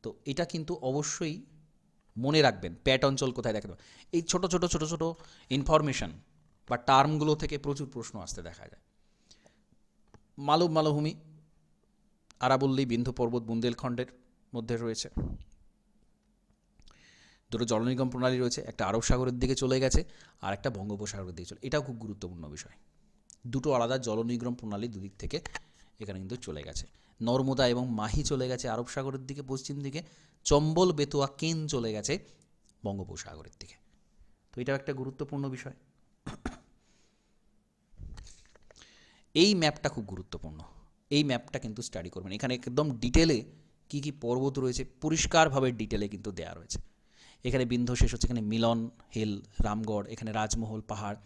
তো এটা কিন্তু অবশ্যই মনে রাখবেন, প্যাট অঞ্চল কোথায় দেখা যায়। এই ছোট ছোট ইনফরমেশন বা টার্মগুলো থেকে প্রচুর প্রশ্ন আসতে দেখা যায়। মালভূমি আরাবল্লী, বিন্ধ্য পর্বত, বুন্দেলখণ্ডের মধ্যে রয়েছে। দুটো জলনিগম প্রণালী রয়েছে, একটা আরব সাগরের দিকে চলে গেছে আর একটা বঙ্গোপসাগরের দিকে চলে। এটাও খুব গুরুত্বপূর্ণ বিষয়। দুটো আলাদা জলনিগম প্রণালী দুদিক থেকে এখানে কিন্তু চলে গেছে। নর্মদা এবং মাহি চলে গেছে আরব সাগরের দিকে পশ্চিম দিকে, চম্বল, বেতুয়া, কেন চলে গেছে বঙ্গোপসাগরের দিকে। তো এটাও একটা গুরুত্বপূর্ণ বিষয়। এই ম্যাপটা খুব গুরুত্বপূর্ণ, এই ম্যাপটা কিন্তু স্টাডি করবেন। এখানে একদম ডিটেলে কি কি পর্বত রয়েছে পরিষ্কারভাবে ডিটেলে কিন্তু দেওয়া রয়েছে। এখানে বিন্ধ্য শেষ হচ্ছে, এখানে মিলন হিল, রামগড়, এখানে রাজমহল পাহাড়,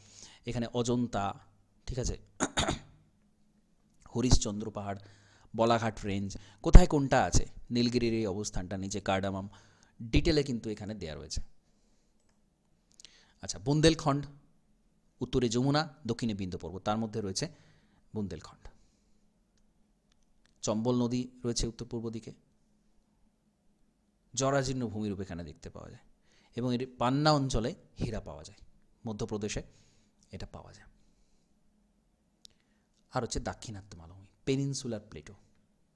এখানে অজন্তা, ঠিক আছে, হরিশচন্দ্র পাহাড়, বলাঘাট রেঞ্জ, কোথায় কোনটা আছে, নীলগিরির এই অবস্থানটা, নিচে কার্ডামাম, ডিটেলে কিন্তু এখানে দেওয়া রয়েছে। আচ্ছা, বুন্দেলখণ্ড, উত্তরে যমুনা, দক্ষিণে বিন্ধ্য পর্বত, তার মধ্যে রয়েছে বুন্দেলখণ্ড। চম্বল নদী রয়েছে উত্তর পূর্ব দিকে, জরাজীর্ণ ভূমিরূপ এখানে দেখতে পাওয়া যায়। এবং এর পান্না অঞ্চলে হীরা পাওয়া যায়, মধ্যপ্রদেশে এটা পাওয়া যায়। আর হচ্ছে দাক্ষিণাত্য মালভূমি, পেনিনসুলার প্লেটো,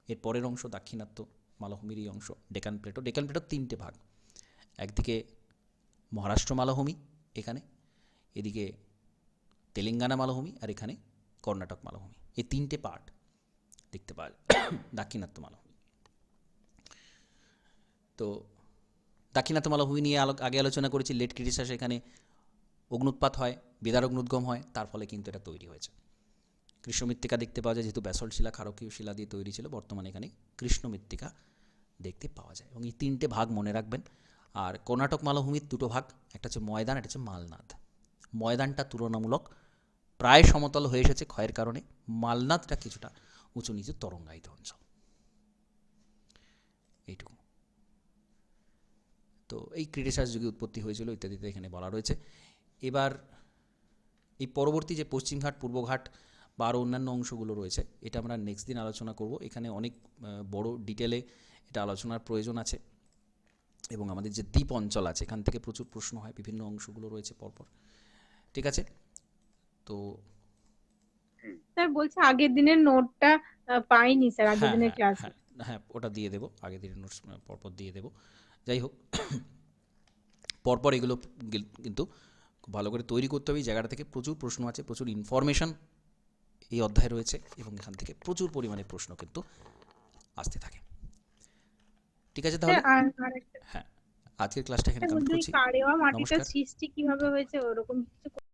এর পরের অংশ দাক্ষিণাত্য মালভূমির এই অংশ, ডেকান প্লেটো। ডেকান প্লেটোর তিনটে ভাগ, একদিকে মহারাষ্ট্র মালভূমি, এখানে এদিকে তেলেঙ্গানা মালভূমি, আর এখানে কর্ণাটক মালভূমি। এই তিনটে পার্ট দেখতে পাওয়া যায় দাক্ষিণাত্য মালভূমি। তো দাক্ষিণাত্য মালভূমি নিয়ে আগে আলোচনা করেছি। লেট ক্রিটিসাসে এখানে অগ্নুৎপাত হয়, বেদার অগ্নুদ্গম হয়, তার ফলে কিন্তু এটা তৈরি হয়েছে। কৃষ্ণ মৃত্তিকা দেখতে পাওয়া যায়, যেহেতু ব্যাসল্ট শিলা ক্ষারকীয় শিলা দিয়ে তৈরি ছিল, বর্তমানে এখানে কৃষ্ণ মৃত্তিকা দেখতে পাওয়া যায়। এবং এই তিনটে ভাগ মনে রাখবেন। আর কর্ণাটক মালভূমির দুটো ভাগ, একটা হচ্ছে ময়দান, একটা হচ্ছে মালনাদ। ময়দানটা তুলনামূলক প্রায় সমতল হয়ে এসেছে ক্ষয়ের কারণে। মালনাদটা কিছুটা উঁচু নিচু তরঙ্গায়িত অঞ্চল। এইটুকু। তো এই ক্রিটেশাস যুগে উৎপত্তি হয়েছিল ইত্যাদিতে এখানে বলা রয়েছে। এবার এই পরবর্তী যে পশ্চিমঘাট, পূর্বঘাট বা আরও অন্যান্য অংশগুলো রয়েছে, এটা আমরা নেক্সট দিন আলোচনা করব। এখানে অনেক বড় ডিটেলে এটা আলোচনার প্রয়োজন আছে। এবং আমাদের যে দ্বীপ অঞ্চল আছে, এখান থেকে প্রচুর প্রশ্ন হয়, বিভিন্ন অংশগুলো রয়েছে পরপর। ঠিক আছে, তো স্যার বলছে আগের দিনের নোটটা পাইনি স্যার, আগের হ্যাঁ দিনের হ্যাঁ ক্লাসে। হ্যাঁ হ্যাঁ, ওটা দিয়ে দেবো, আগের দিনের নোটস পরপর দিয়ে দেবো। যাই হোক, পরপর এগুলো কিন্তু খুব ভালো করে তৈরি করতে হবে। এই জায়গাটা থেকে প্রচুর প্রশ্ন আছে, প্রচুর ইনফরমেশন এই অধ্যায়ে রয়েছে এবং এখান থেকে প্রচুর পরিমাণে প্রশ্ন কিন্তু আসতে থাকে। ঠিক আছে স্যার তাহলে, আর আরেকটা হ্যাঁ, আজকের ক্লাসটা এখানে স্যার কমপ্লিট বলছি, ওই করছি। কাড়েওয়া মাটিটার নমস্কার। সৃষ্টি কিভাবে হয়েছে ওরকম কিছু